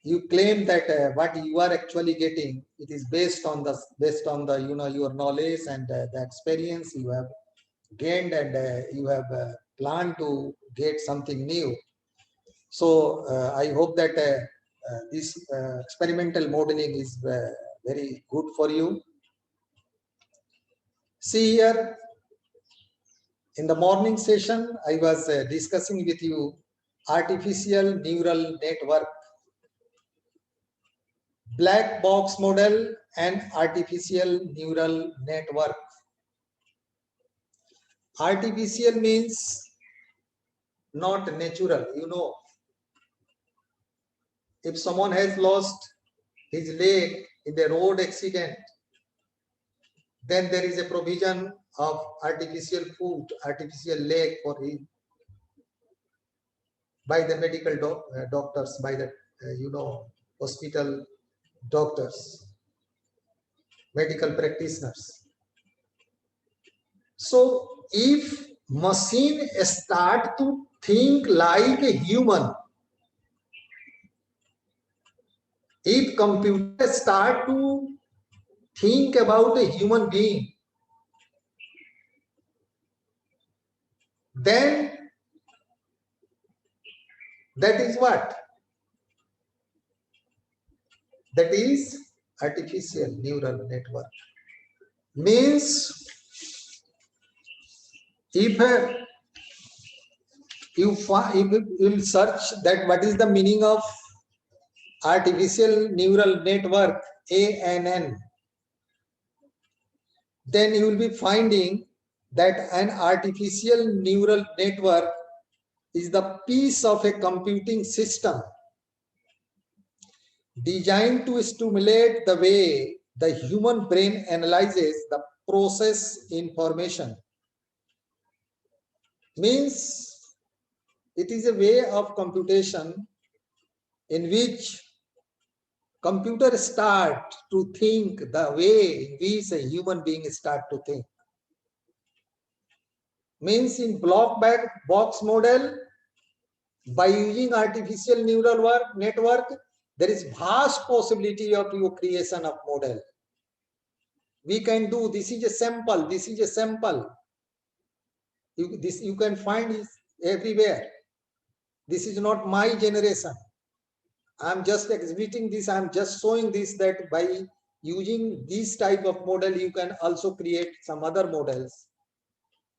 B: you claim that what you are actually getting, it is based on the your knowledge and the experience you have gained, and you have planned to get something new. So I hope that this experimental modeling is very good for you. See here, in the morning session, I was discussing with you artificial neural network, black box model and artificial neural network. Artificial means not natural, If someone has lost his leg in the road accident, then there is a provision of artificial foot, artificial leg for him by the medical doctors, by the hospital doctors, medical practitioners. So if machine start to think like a human, if computer start to think about a human being, then that is what? That is artificial neural network. Means if you will search that what is the meaning of artificial neural network, ANN, then you will be finding that an artificial neural network is the piece of a computing system designed to stimulate the way the human brain analyzes the process information. Means it is a way of computation in which computer start to think the way in which a human being start to think. Means in block box model, by using artificial neural network, there is vast possibility of your creation of model. We can do, this is a sample, this is a sample. This you can find is everywhere. This is not my generation. I'm just exhibiting this, I'm just showing this, that by using this type of model, you can also create some other models.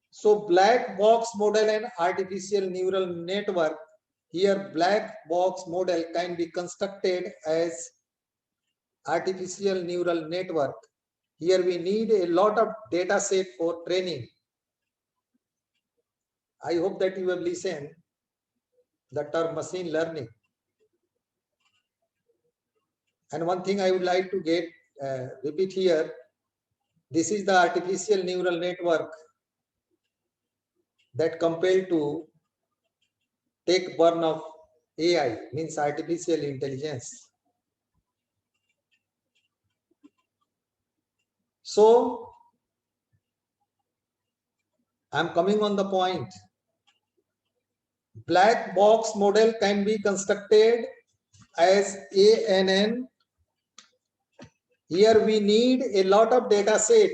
B: So black box model and artificial neural network, here black box model can be constructed as artificial neural network. Here we need a lot of data set for training. I hope that you have listened the term machine learning. And one thing I would like to repeat here, this is the artificial neural network that compelled to take burn of AI, means artificial intelligence. So I'm coming on the point. Black box model can be constructed as ANN. Here we need a lot of data set.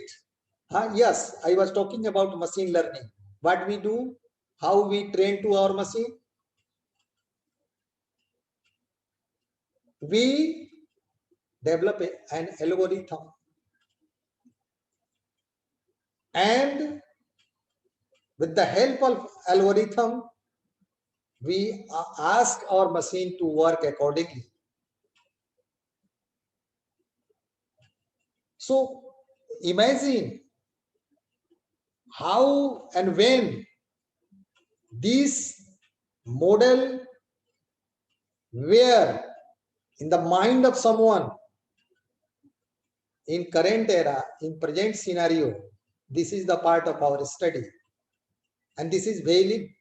B: Yes, I was talking about machine learning. What we do, how we train to our machine. We develop an algorithm, and with the help of algorithm, we ask our machine to work accordingly. So imagine how and when this model were in the mind of someone in current era, in present scenario. This is the part of our study. And this is playing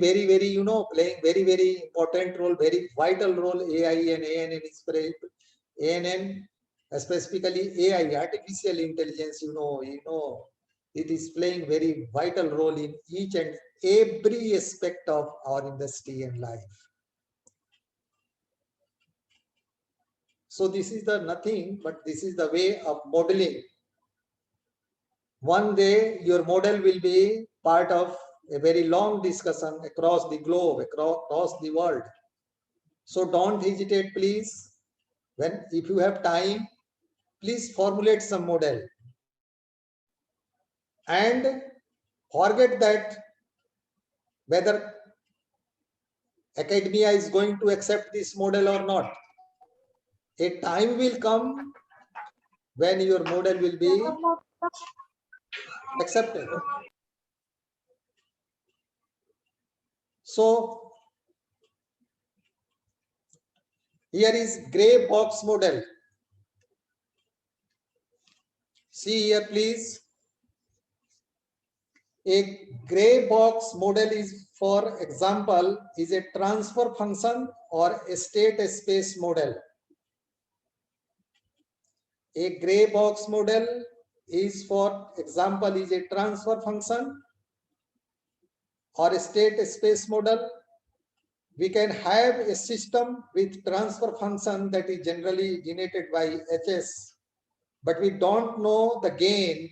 B: very, very important role, very vital role. AI and ANN is ANN, specifically AI, artificial intelligence, it is playing very vital role in each and every aspect of our industry and life. So this is the nothing, but this is the way of modeling. One day your model will be part of a very long discussion across the globe, across the world. So don't hesitate, please. If you have time, please formulate some model. And forget that whether academia is going to accept this model or not. A time will come when your model will be accepted. So Here is gray box model. See here, please. A gray box model is, for example, is a transfer function or a state space model. A gray box model is, for example, is a transfer function or a state space model. We can have a system with transfer function that is generally generated by HS, but we don't know the gain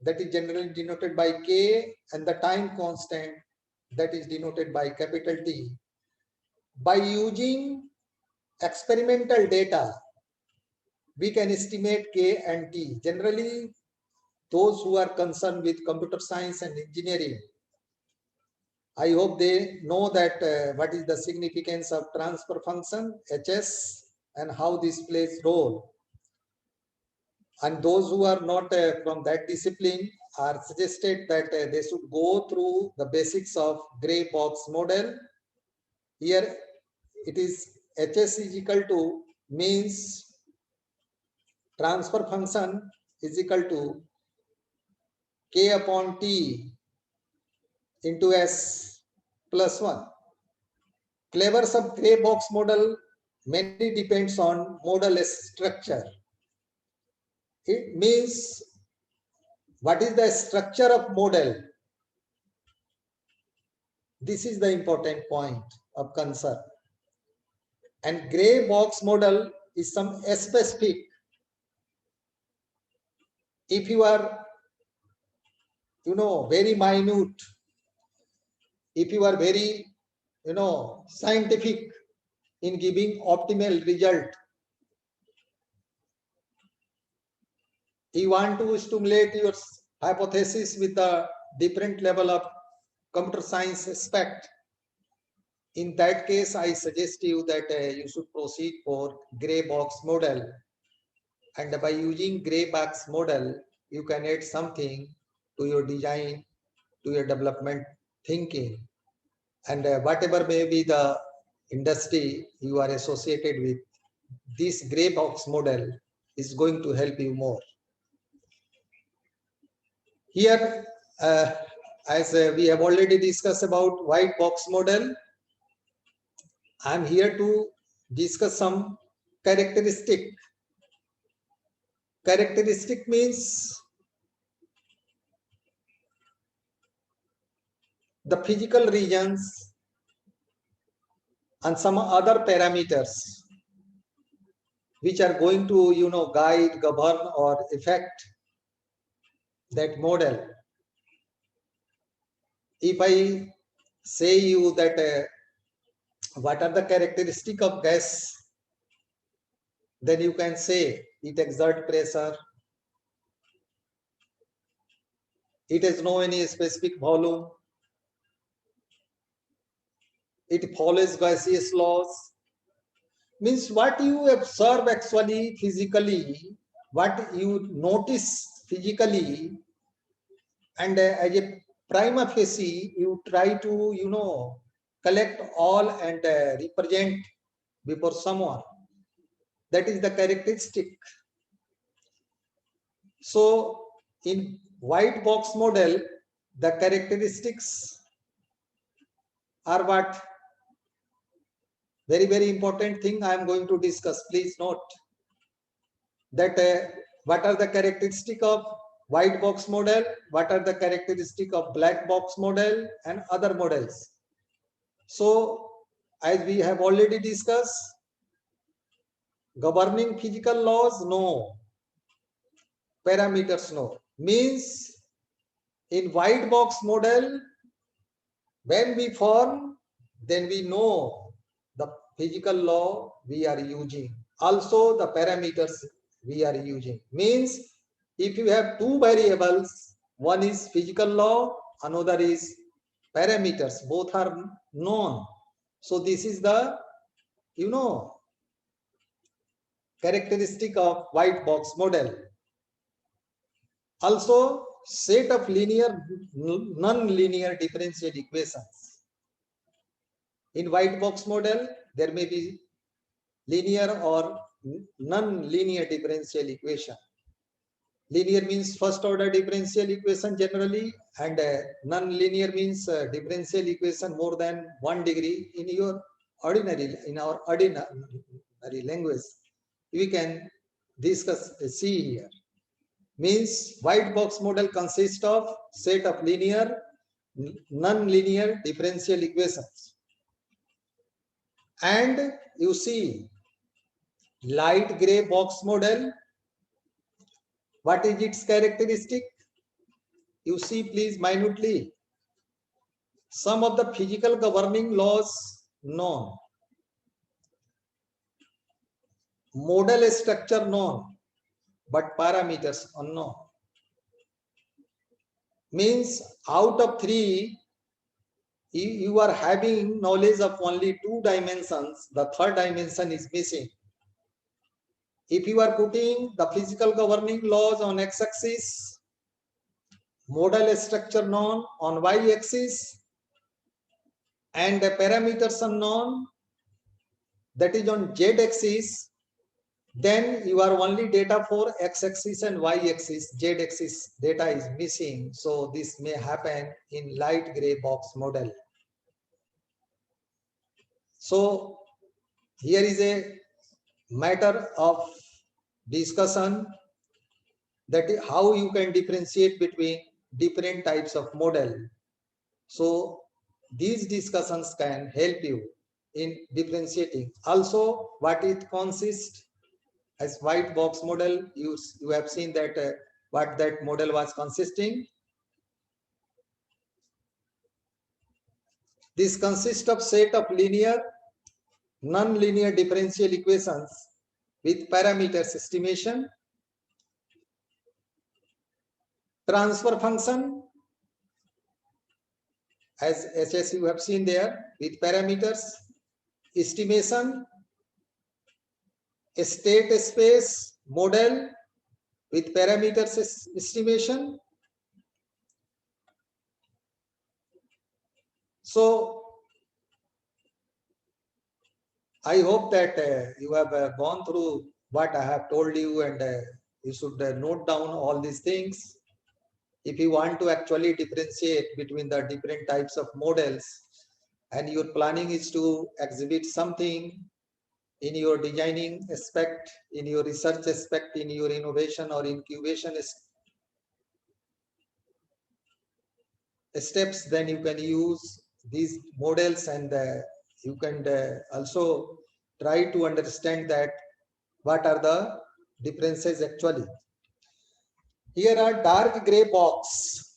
B: that is generally denoted by K and the time constant that is denoted by capital T. By using experimental data, we can estimate K and T. Generally, those who are concerned with computer science and engineering, I hope they know that what is the significance of transfer function, HS, and how this plays role. And those who are not from that discipline are suggested that they should go through the basics of gray box model. Here it is HS is equal to, means transfer function is equal to K upon T into S plus 1. Clevers of gray box model mainly depends on model structure. It means what is the structure of model? This is the important point of concern. And gray box model is some specific. If you are, very minute, if you are very, scientific in giving optimal result, you want to stimulate your hypothesis with a different level of computer science aspect. In that case, I suggest you that you should proceed for gray box model. And by using gray box model, you can add something to your design, to your development thinking. And whatever may be the industry you are associated with, this gray box model is going to help you more. Here, as we have already discussed about white box model, I am here to discuss some characteristic. Characteristic means the physical regions and some other parameters which are going to guide, govern, or affect that model. If I say you that what are the characteristics of gas, then you can say it exerts pressure, it has no any specific volume, it follows gaseous laws. Means what you observe actually physically, what you notice physically, and as a prima facie, you try to collect all and represent before someone. That is the characteristic. So in white box model, the characteristics are what? Very, very important thing I am going to discuss. Please note that what are the characteristics of white box model, what are the characteristics of black box model and other models. So as we have already discussed, governing physical laws, no. Parameters, no. Means in white box model, when we form, then we know the physical law we are using. Also the parameters we are using. Means if you have two variables, one is physical law, another is parameters, both are known. So this is the, characteristic of white box model. Also set of linear, non-linear differential equations. In white box model, there may be linear or non-linear differential equation. Linear means first order differential equation generally, and non-linear means differential equation more than 1 degree in our ordinary language. We can discuss, see here. Means white box model consists of set of linear, non-linear differential equations. And you see light gray box model. What is its characteristic? You see please minutely. Some of the physical governing laws known. Model structure known, but parameters unknown. Means out of 3, you are having knowledge of only 2 dimensions, the third dimension is missing. If you are putting the physical governing laws on x-axis, model structure known on y-axis, and the parameters unknown, that is on z-axis, then you are only data for x-axis and y-axis, z-axis data is missing. So this may happen in light gray box model. So here is a matter of discussion, that is how you can differentiate between different types of model. So these discussions can help you in differentiating. Also, what it consists as white box model, you have seen that what that model was consisting. This consists of set of linear, non-linear differential equations with parameters estimation, transfer function as HS you have seen there with parameters, estimation, a state space model with parameters estimation. So I hope that you have gone through what I have told you, and you should note down all these things. If you want to actually differentiate between the different types of models, and your planning is to exhibit something in your designing aspect, in your research aspect, in your innovation or incubation steps, then you can use these models, and you can also try to understand that what are the differences actually. Here are dark gray box,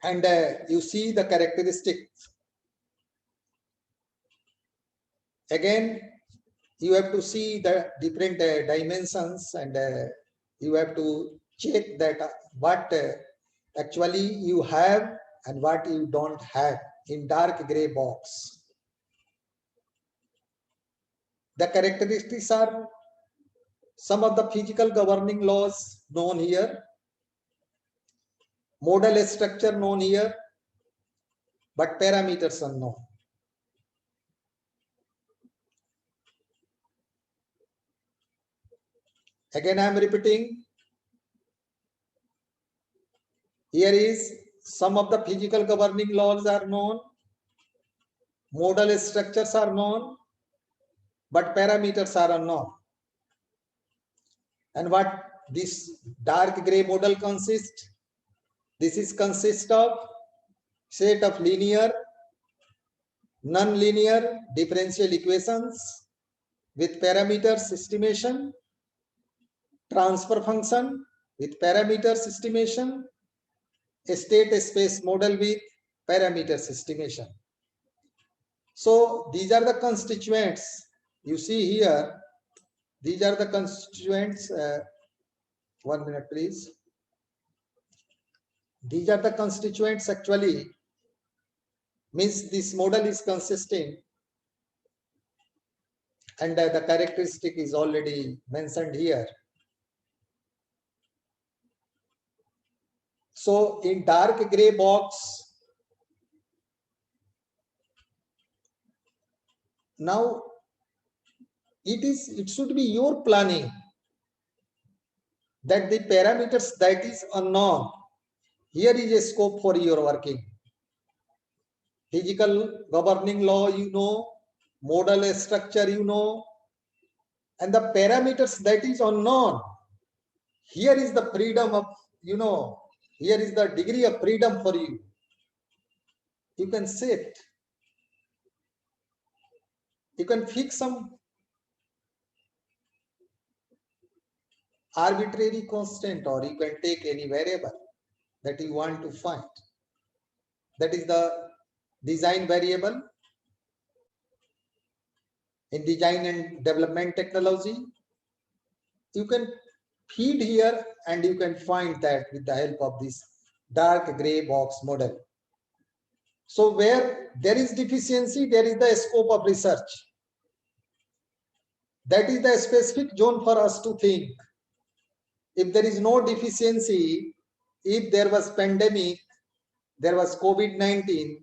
B: and you see the characteristics. Again, you have to see the different dimensions, and you have to check that what actually you have and what you don't have in dark gray box. The characteristics are some of the physical governing laws known here, model structure known here, but parameters unknown. Again, I am repeating. Here is some of the physical governing laws are known, model structures are known, but parameters are unknown. And what this dark gray model consists? This is consist of set of linear, non-linear differential equations with parameters estimation, transfer function with parameters estimation, a state space model with parameters estimation. So these are the constituents you see here. These are the constituents. 1 minute, please. These are the constituents actually. Means this model is consisting, and the characteristic is already mentioned here. So in dark gray box, now it should be your planning that the parameters that is unknown, here is a scope for your working. Physical governing law, you know, modal structure, you know, and the parameters that is unknown, here is the freedom of, you know, here is the degree of freedom for you. You can set, you can fix some arbitrary constant, or you can take any variable that you want to find. That is the design variable. In design and development technology, you can feed here and you can find that with the help of this dark gray box model. So where there is deficiency, there is the scope of research. That is the specific zone for us to think. If there is no deficiency, if there was pandemic, there was COVID-19,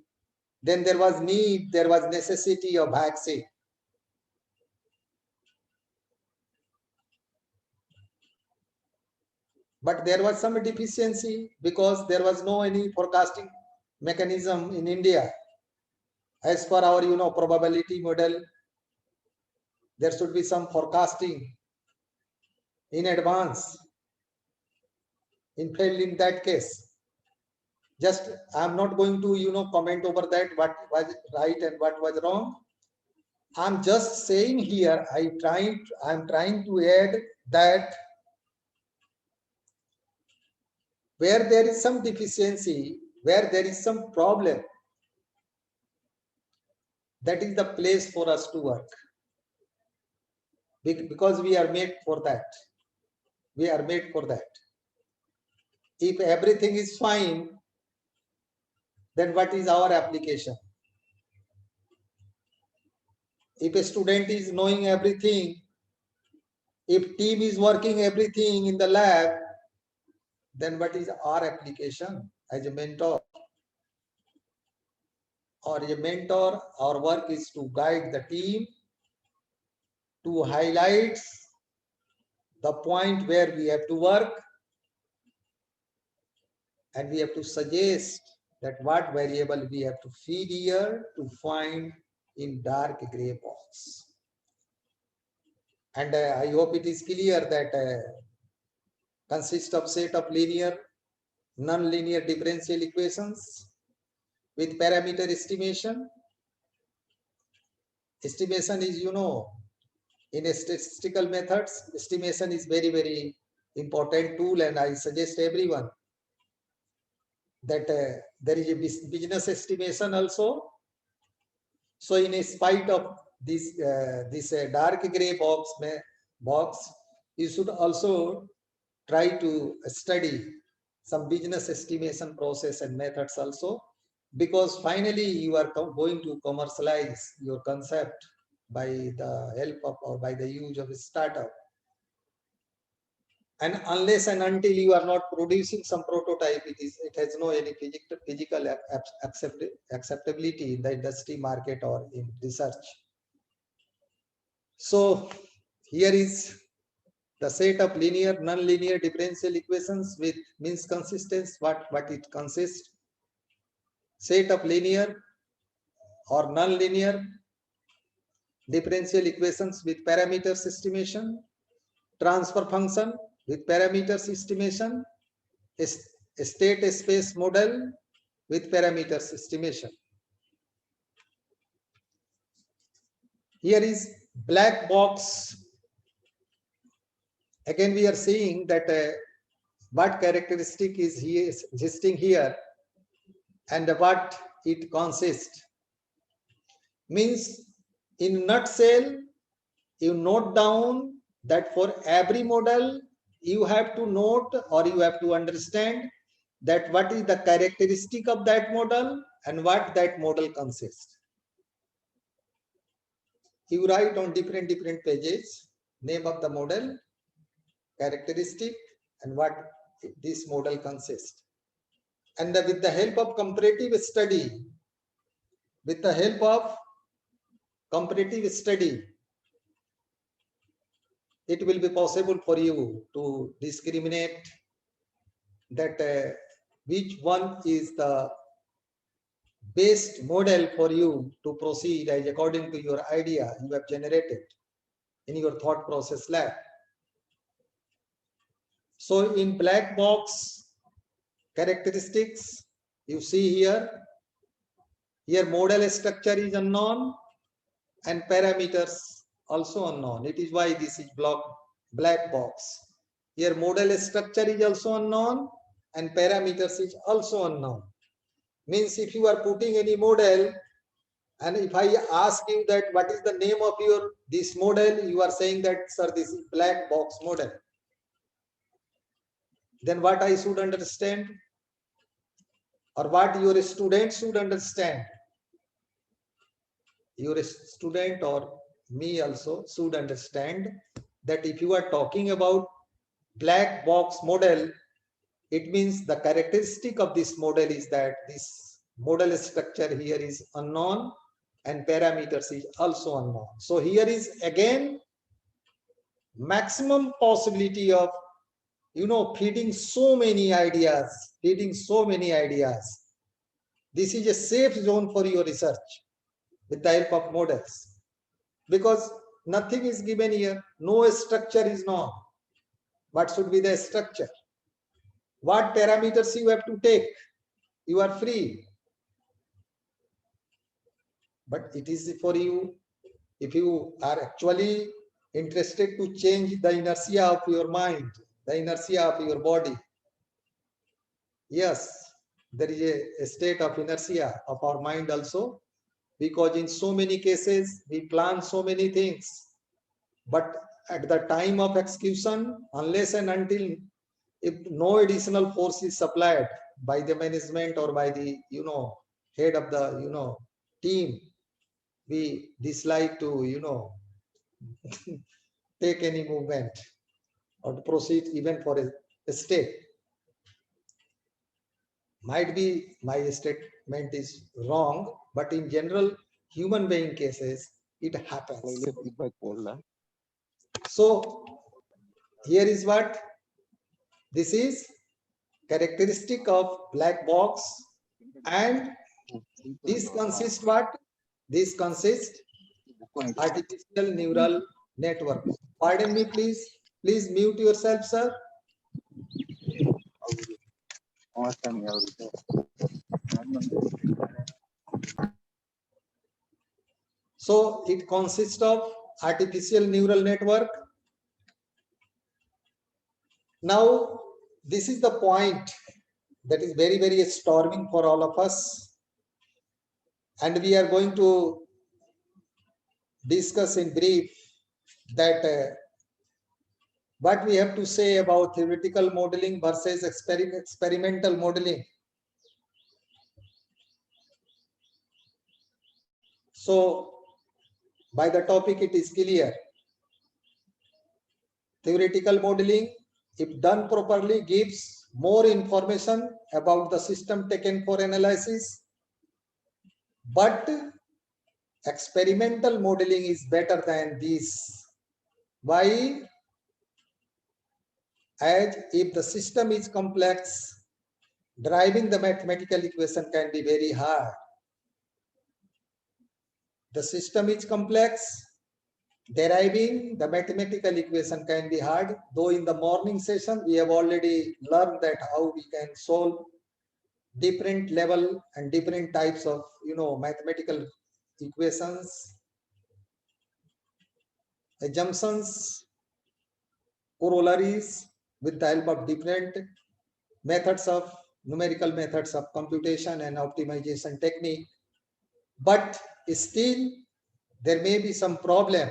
B: then there was need, there was necessity of vaccine. But there was some deficiency because there was no any forecasting mechanism in India. As per our, you know, probability model, there should be some forecasting in advance. In that case, just I'm not going to, you know, comment over that what was right and what was wrong. I'm just saying here, I'm trying to add that where there is some deficiency, where there is some problem, that is the place for us to work. Because we are made for that. We are made for that. If everything is fine, then what is our application? If a student is knowing everything, if team is working everything in the lab, then what is our application as a mentor? Or a mentor, our work is to guide the team, to highlight the point where we have to work, and we have to suggest that what variable we have to feed here to find in dark gray box. And I hope it is clear that consists of set of linear, non-linear differential equations with parameter estimation. Estimation is, you know, in a statistical methods, estimation is very, very important tool, and I suggest everyone that there is a business estimation also. So in spite of this dark gray box, you should also try to study some business estimation process and methods also, because finally you are going to commercialize your concept by the help of or by the use of a startup. And unless and until you are not producing some prototype, it has no any physical acceptability in the industry, market, or in research. So here is the set of linear, non-linear differential equations with means consistence, what it consists. Set of linear or non-linear differential equations with parameters estimation, transfer function with parameters estimation, state space model with parameters estimation. Here is black box. Again, we are seeing that what characteristic is here existing here and what it consists. Means in nutshell, you note down that for every model, you have to note or you have to understand that what is the characteristic of that model and what that model consists. You write on different pages, name of the model, characteristic, and what this model consists. And with the help of comparative study, it will be possible for you to discriminate that which one is the best model for you to proceed as according to your idea you have generated in your thought process lab. So in black box characteristics, you see here model structure is unknown and parameters also unknown. It is why this is black box. Here model structure is also unknown and parameters is also unknown. Means if you are putting any model and if I ask you that what is the name of your this model, you are saying that sir this is black box model. Then what I should understand or what your student should understand? Your student or me also should understand that if you are talking about black box model, it means the characteristic of this model is that this model structure here is unknown and parameters is also unknown. So here is again maximum possibility of feeding so many ideas. This is a safe zone for your research with the help of models, because nothing is given here, no structure is known. What should be the structure? What parameters you have to take? You are free. But it is for you, if you are actually interested to change the inertia of your mind, the inertia of your body. Yes, there is a state of inertia of our mind also, because in so many cases we plan so many things, but at the time of execution, unless and until if no additional force is supplied by the management or by the head of the team, we dislike to take any movement or to proceed even for a step. Might be my statement is wrong, but in general human being cases it happens. So here is what this is characteristic of black box, and this consists what? This consists artificial neural network. Pardon me, please. Please mute yourself, sir. So it consists of artificial neural network. Now, this is the point that is very, very storming for all of us. And we are going to discuss in brief that what we have to say about theoretical modeling versus experimental modeling. So by the topic it is clear. Theoretical modeling, if done properly, gives more information about the system taken for analysis, but experimental modeling is better than this. Why? As if the system is complex, driving the mathematical equation can be very hard. The system is complex, deriving the mathematical equation can be hard, though in the morning session we have already learned that how we can solve different level and different types of mathematical equations, assumptions, corollaries with the help of different methods of numerical methods of computation and optimization technique. But still there may be some problem.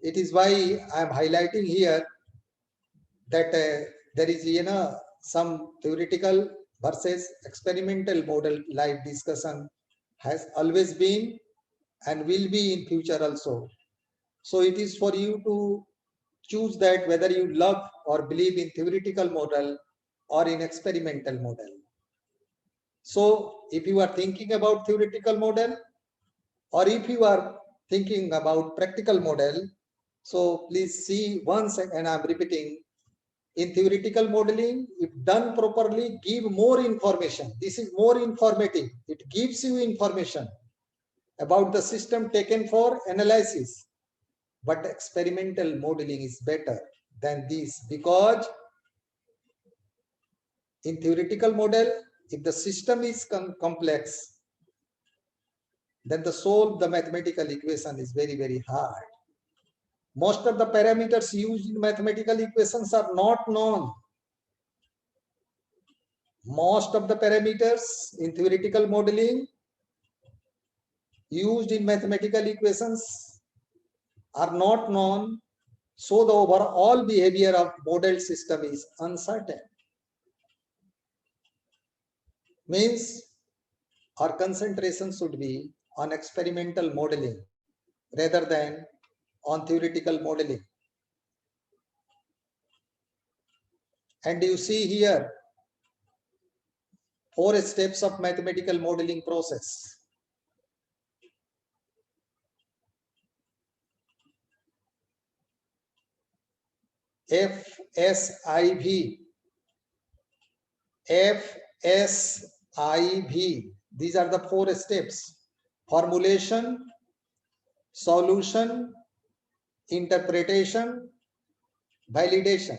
B: It is why I am highlighting here that there is some theoretical versus experimental model like discussion has always been and will be in future also. So it is for you to choose that whether you love or believe in theoretical model or in experimental model. So if you are thinking about theoretical model or if you are thinking about practical model, So please see once, and I'm repeating, in theoretical modeling, if done properly, give more information. This is more informative. It gives you information about the system taken for analysis. But experimental modeling is better than this, because in theoretical model, if the system is complex, then to solve the mathematical equation is very, very hard. Most of the parameters used in mathematical equations are not known. Most of the parameters in theoretical modeling used in mathematical equations are not known, so the overall behavior of model system is uncertain. Means our concentration should be on experimental modeling rather than on theoretical modeling. And you see here 4 steps of mathematical modeling process. FSIV, FSIV. These are the 4 steps: formulation, solution, interpretation, validation.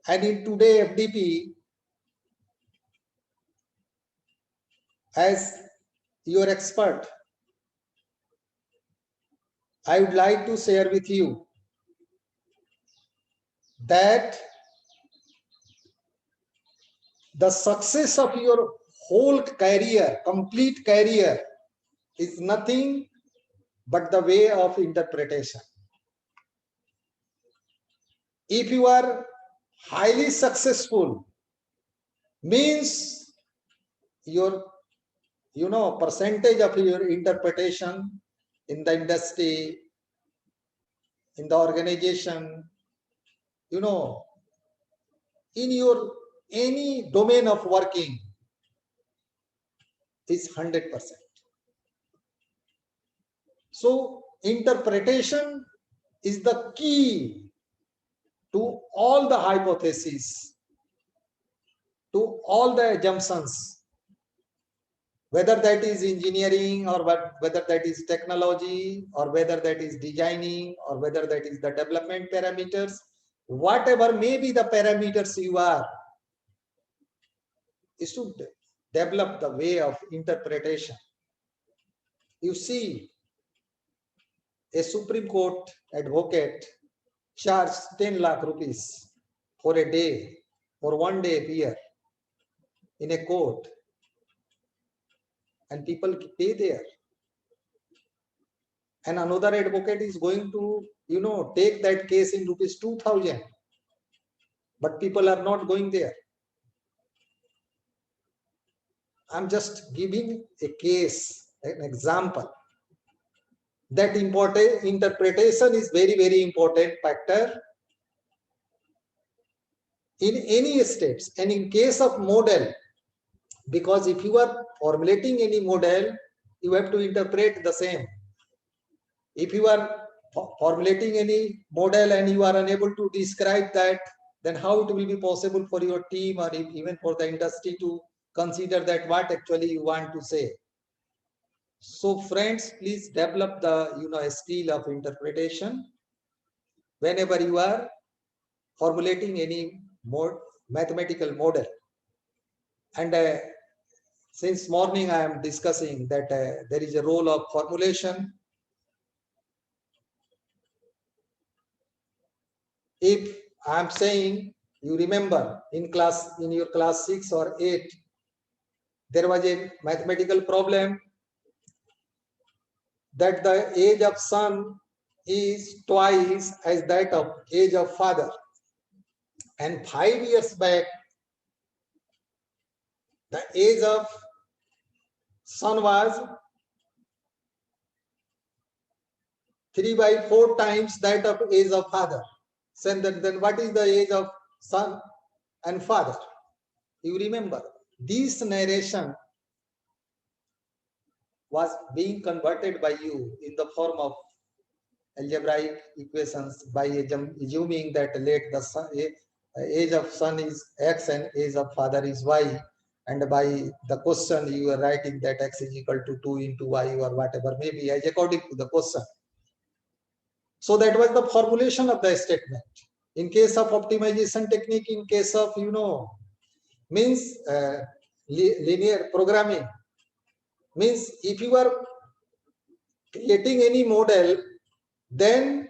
B: And in today FDP, as your expert, I would like to share with you that the success of your whole career, complete career, is nothing but the way of interpretation. If you are highly successful, means your percentage of your interpretation in the industry, in the organization, in your any domain of working is 100%. So interpretation is the key to all the hypotheses, to all the assumptions, whether that is engineering or whether that is technology or whether that is designing or whether that is the development parameters, whatever may be the parameters you are, is to develop the way of interpretation. You see, a Supreme Court advocate charges 10 lakh rupees for a day, for 1 day a year in a court, and people pay there. And another advocate is going to, take that case in rupees 2,000, but people are not going there. I'm just giving a case, an example. That important interpretation is very, very important factor in any steps, and in case of model, because if you are formulating any model, you have to interpret the same. If you are formulating any model and you are unable to describe that, then how it will be possible for your team or even for the industry to consider that what actually you want to say. So friends, please develop the skill of interpretation whenever you are formulating any mathematical model. And since morning I am discussing that there is a role of formulation. If I am saying, you remember in your class 6 or 8, there was a mathematical problem that the age of son is twice as that of age of father. And 5 years back, the age of son was 3/4 times that of age of father. So then what is the age of son and father? You remember, this narration was being converted by you in the form of algebraic equations by assuming that let the sun, age of son is x and age of father is y, and by the question you are writing that x is equal to 2 into y or whatever may be as according to the question. So that was the formulation of the statement. In case of optimization technique, in case of means linear programming, means if you are creating any model, then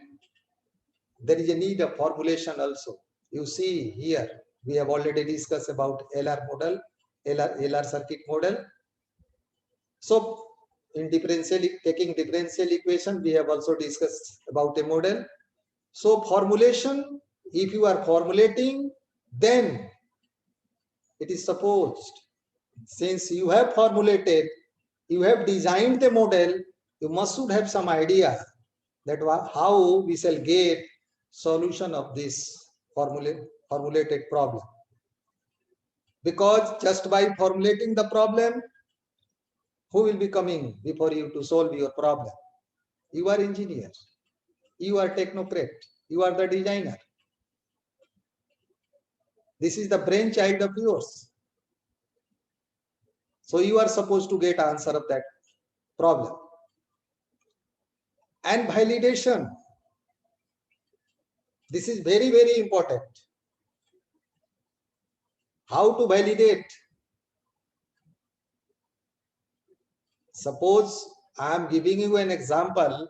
B: there is a need of formulation also. You see here, we have already discussed about LR model, LR circuit model. So in taking differential equation, we have also discussed about a model. So formulation, if you are formulating, then it is supposed, since you have formulated, you have designed the model, you must should have some idea that how we shall get solution of this formulated problem. Because just by formulating the problem, who will be coming before you to solve your problem? You are engineer, you are technocrat, you are the designer. This is the brainchild of yours. So you are supposed to get answer of that problem. And validation. This is very, very important. How to validate? Suppose I am giving you an example.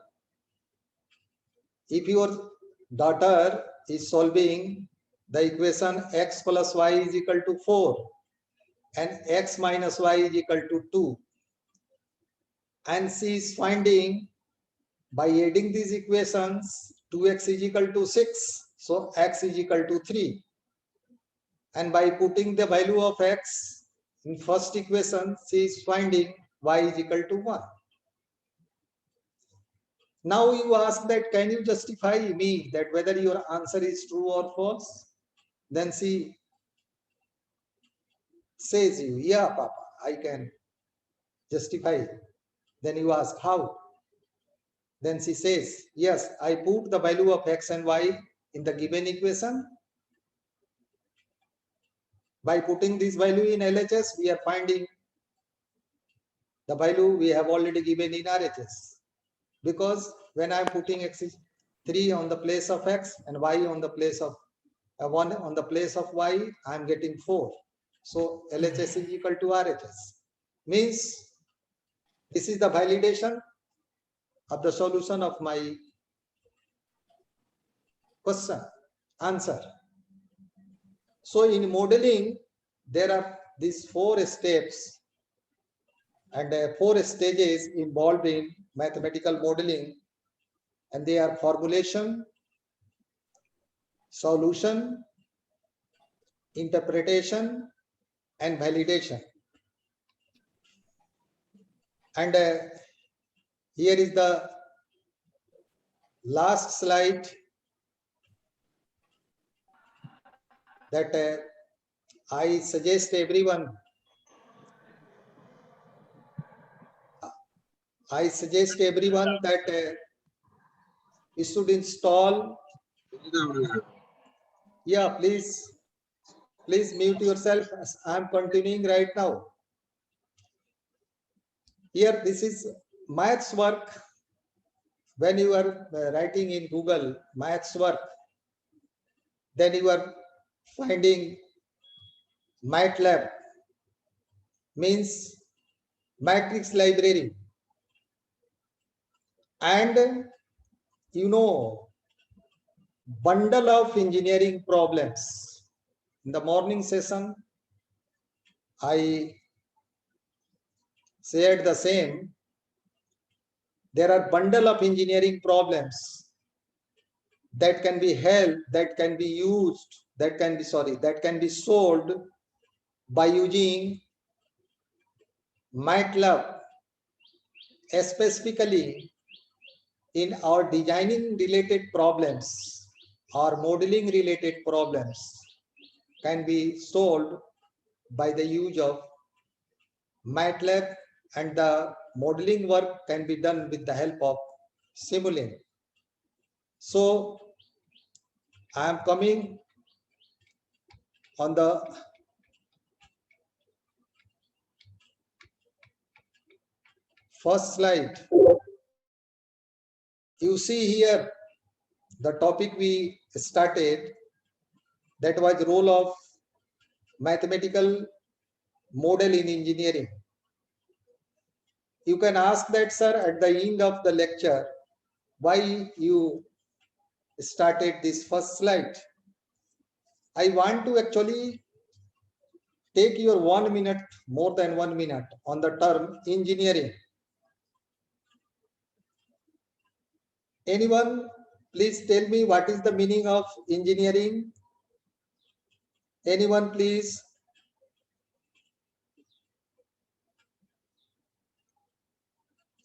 B: If your daughter is solving the equation x plus y is equal to 4 and x minus y is equal to 2, and she is finding by adding these equations 2x is equal to 6, so x is equal to 3, and by putting the value of x in first equation, she is finding y is equal to 1. Now you ask that, can you justify me that whether your answer is true or false? Then she says you, yeah, Papa, I can justify. Then you ask how? Then she says, yes, I put the value of x and y in the given equation. By putting this value in LHS, we are finding the value we have already given in RHS. Because when I am putting x is 3 on the place of x and y on the place of 1 on the place of y, I am getting 4. So LHS is equal to RHS. Means this is the validation of the solution of my question, answer. So in modeling, there are these 4 steps and 4 stages involved in mathematical modeling, and they are formulation, solution, interpretation, and validation. And here is the last slide that I suggest everyone. I suggest everyone that you should install. Yeah, please mute yourself. I am continuing right now. Here, this is maths work. When you are writing in Google maths work, then you are finding MATLAB, means matrix library, and bundle of engineering problems. In the morning session, I shared the same. There are bundle of engineering problems that can be held, that can be used, that can be solved by using MATLAB, specifically in our designing related problems or modeling related problems can be solved by the use of MATLAB, and the modeling work can be done with the help of Simulink. So I am coming on the first slide. You see here the topic we started, that was role of mathematical model in engineering. You can ask that, sir, at the end of the lecture, why you started this first slide. I want to actually take your 1 minute, more than 1 minute, on the term engineering. Anyone, please tell me what is the meaning of engineering? Anyone, please?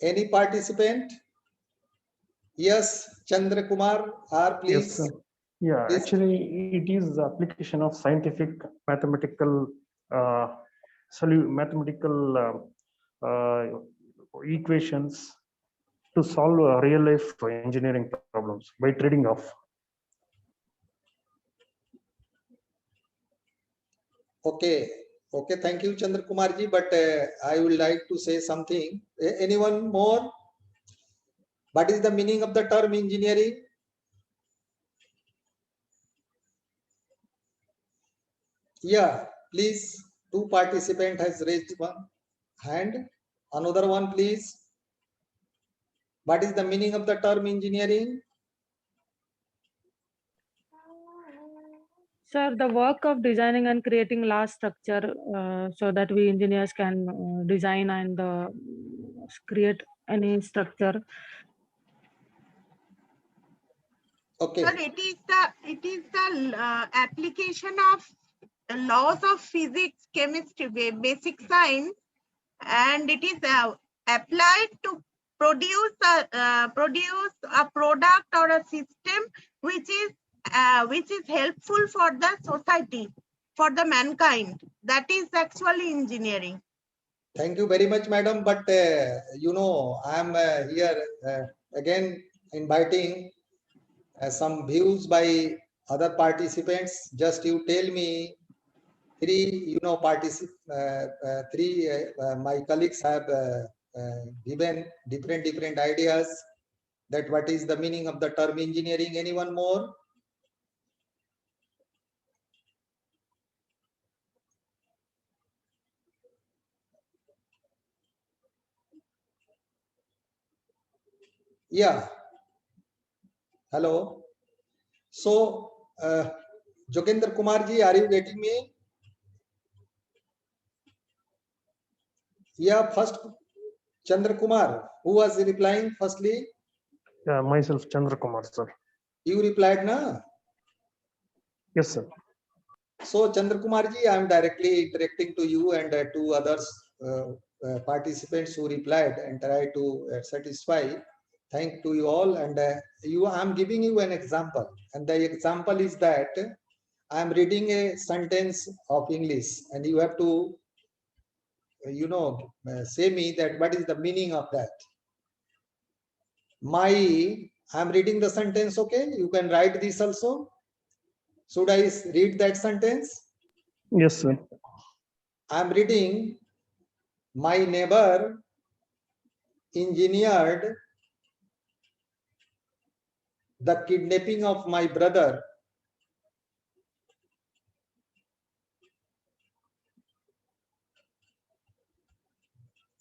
B: Any participant? Yes, Chandra Kumar, or please.
D: Yes, sir. Yeah,
B: Please.
D: actually, it is the application of scientific mathematical equations to solve real life engineering problems by trading off.
B: Okay, okay, thank you, Chandra Kumar ji, but I would like to say something. Anyone more? What is the meaning of the term engineering? Yeah, please. Two participant has raised one hand. Another one, please. What is the meaning of the term engineering?
E: Sir, the work of designing and creating large structure so that we engineers can design and create any structure.
B: Okay.
F: Sir, it is the application of laws of physics, chemistry, basic science, and it is applied to produce a product or a system which is helpful for the society, for the mankind. That is actually engineering.
B: Thank you very much, madam. But you know, I am here again inviting some views by other participants. Just you tell me three, you know, my colleagues have given different ideas that what is the meaning of the term engineering. Anyone more? Yeah. Hello. So, Jogendra Kumar ji, are you getting me? Yeah, first Chandra Kumar, who was replying firstly?
D: Yeah, myself, Chandra Kumar, sir.
B: You replied, na?
D: Yes, sir.
B: So, Chandra Kumar ji, I am directly interacting to you and to others participants who replied and try to satisfy. Thank to you all, and I am giving you an example, and the example is that I am reading a sentence of English, and you have to, you know, say me that what is the meaning of that. I am reading the sentence. Okay, you can write this also. Should I read that sentence?
D: Yes, sir.
B: I am reading, my neighbor engineered the kidnapping of my brother.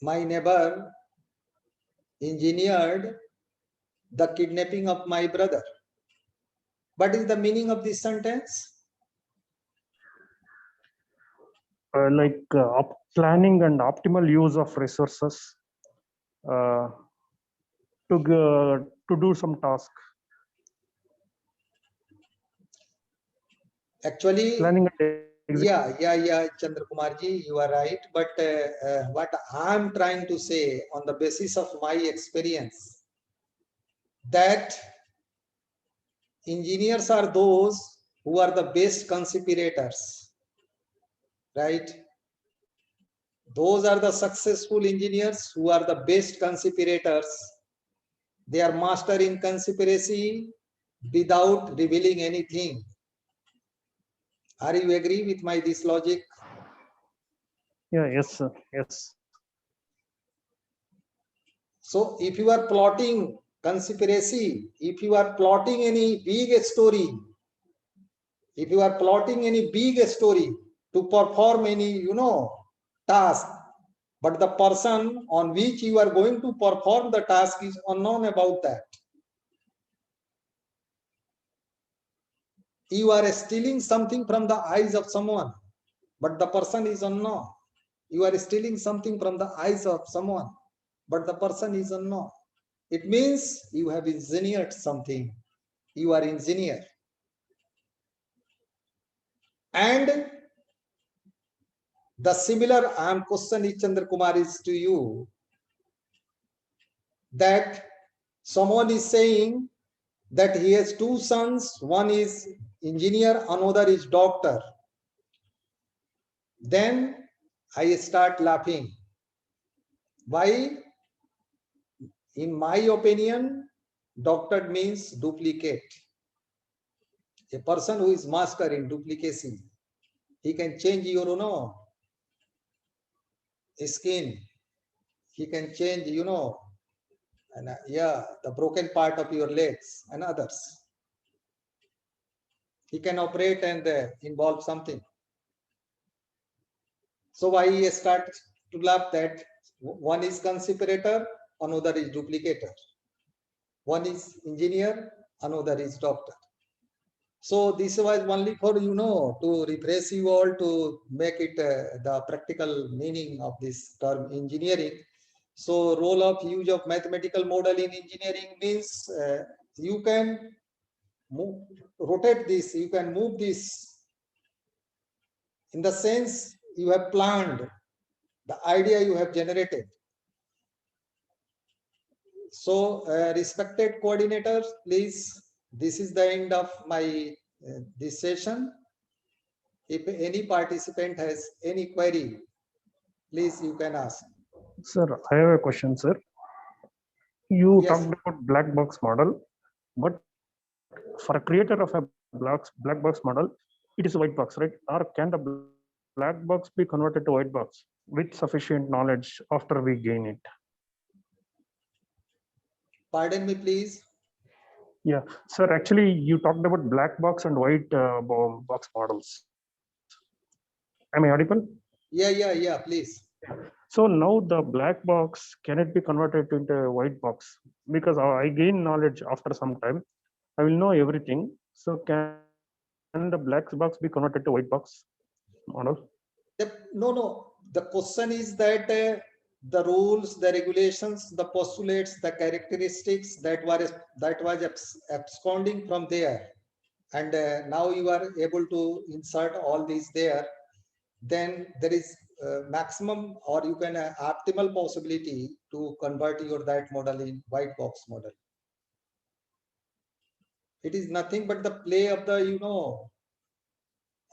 B: My neighbor engineered the kidnapping of my brother. What is the meaning of this sentence?
D: Planning and optimal use of resources to do some task.
B: Actually,
D: Planning and
B: yeah, Chandra Kumar ji, you are right. But what I am trying to say on the basis of my experience, that engineers are those who are the best conspirators, right? Those are the successful engineers who are the best conspirators. They are master in conspiracy. without revealing anything. Are you agree with my this logic?
D: Yeah, yes, sir. Yes.
B: So if you are plotting conspiracy, if you are plotting any big story, if you are plotting any big story to perform any, task, but the person on which you are going to perform the task is unknown about that. You are stealing something from the eyes of someone, but the person is unknown. You are stealing something from the eyes of someone, but the person is unknown. It means you have engineered something. You are engineer. And the similar question is Chandra Kumar is to you, that someone is saying that he has two sons, one is engineer, another is doctor. Then I start laughing. Why? In my opinion, doctor means duplicate. A person who is master in duplicacy, he can change your skin. He can change, and the broken part of your legs and others. He can operate and involve something. So I start to laugh that one is conspirator, another is duplicator. One is engineer, another is doctor. So this was only for, to refresh you all, to make it the practical meaning of this term engineering. So role of use of mathematical model in engineering means you can rotate this, you can move this. In the sense you have planned, the idea you have generated. So respected coordinators, please, this is the end of my this session. If any participant has any query, please you can ask.
D: Sir, I have a question, sir. You
B: Yes.
D: talked about black box model, but for a creator of a black box model, it is a white box, right? Or can the black box be converted to white box with sufficient knowledge after we gain it?
B: Pardon me, please.
D: Yeah, sir, actually, you talked about black box and white box models. Am I audible?
B: Yeah, please.
D: So now the black box, can it be converted into a white box? Because I gain knowledge after some time. I will know everything. So can the black box be converted to white box model?
B: No. The question is that the rules, the regulations, the postulates, the characteristics that was absconding from there, and now you are able to insert all these there. Then there is maximum, or you can optimal possibility to convert your that model in white box model. It is nothing but the play of the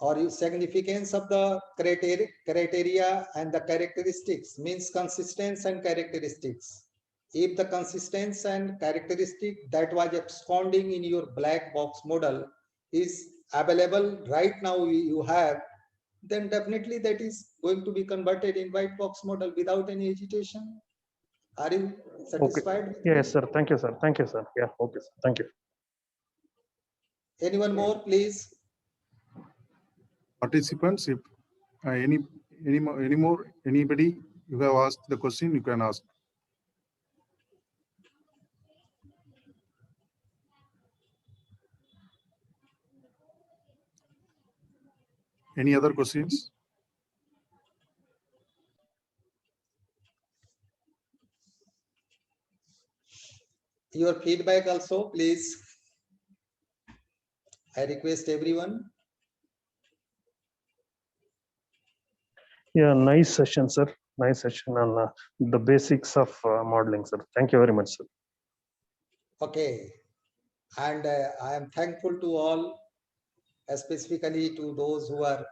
B: or significance of the criteria and the characteristics, means consistency and characteristics. If the consistency and characteristic that was absconding in your black box model is available right now, you have, then definitely that is going to be converted in white box model without any hesitation. Are you satisfied?
D: Okay. Yes, sir. Thank you, sir. Thank you, sir. Yeah. Okay, sir. Thank you.
B: Anyone more, please?
A: Participants, if anybody you have asked the question, you can ask. Any other questions?
B: Your feedback also, please. I request everyone.
D: Yeah, nice session, sir. Nice session on the basics of modeling, sir. Thank you very much, sir.
B: Okay. And I am thankful to all, specifically to those who are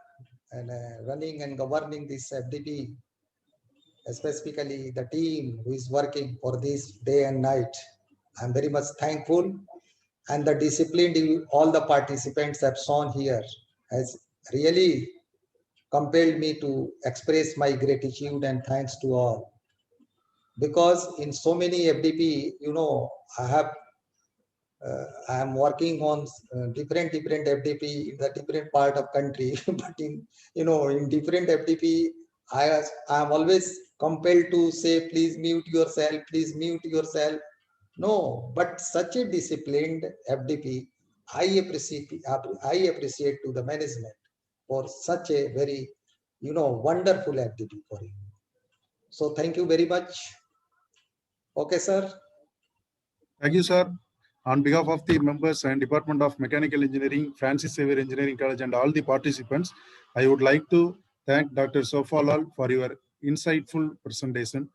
B: running and governing this FDP, specifically the team who is working for this day and night. I'm very much thankful. and the discipline all the participants have shown here has really compelled me to express my gratitude and thanks to all. Because in so many FDP, I am working on different FDP in the different part of country, but in different FDP, I am always compelled to say, please mute yourself, please mute yourself. No, but such a disciplined FDP, I appreciate to the management for such a very, wonderful FDP for you. So thank you very much. Okay, sir.
A: Thank you, sir. On behalf of the members and Department of Mechanical Engineering, Francis Xavier Engineering College, and all the participants, I would like to thank Dr. Sofalal for your insightful presentation.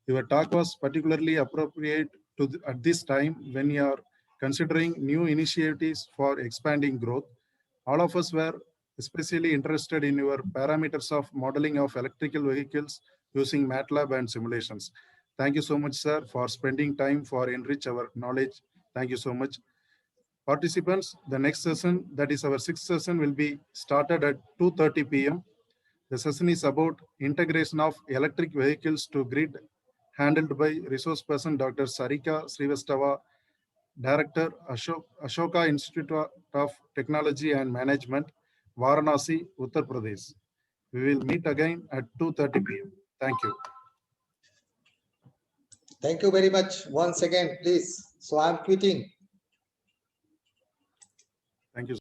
A: Your talk was particularly appropriate at this time when you are considering new initiatives for expanding growth. All of us were especially interested in your parameters of modeling of electrical vehicles using MATLAB and simulations. Thank you so much, sir, for spending time for enrich our knowledge. Thank you so much. Participants, the next session, that is our sixth session, will be started at 2:30 p.m. The session is about integration of electric vehicles to grid, handled by resource person Dr. Sarika Srivastava, Director, Ashoka Institute of Technology and Management, Varanasi, Uttar Pradesh. We will meet again at 2:30 p.m. Thank you.
B: Thank you very much once again, please. So I'm quitting.
A: Thank you.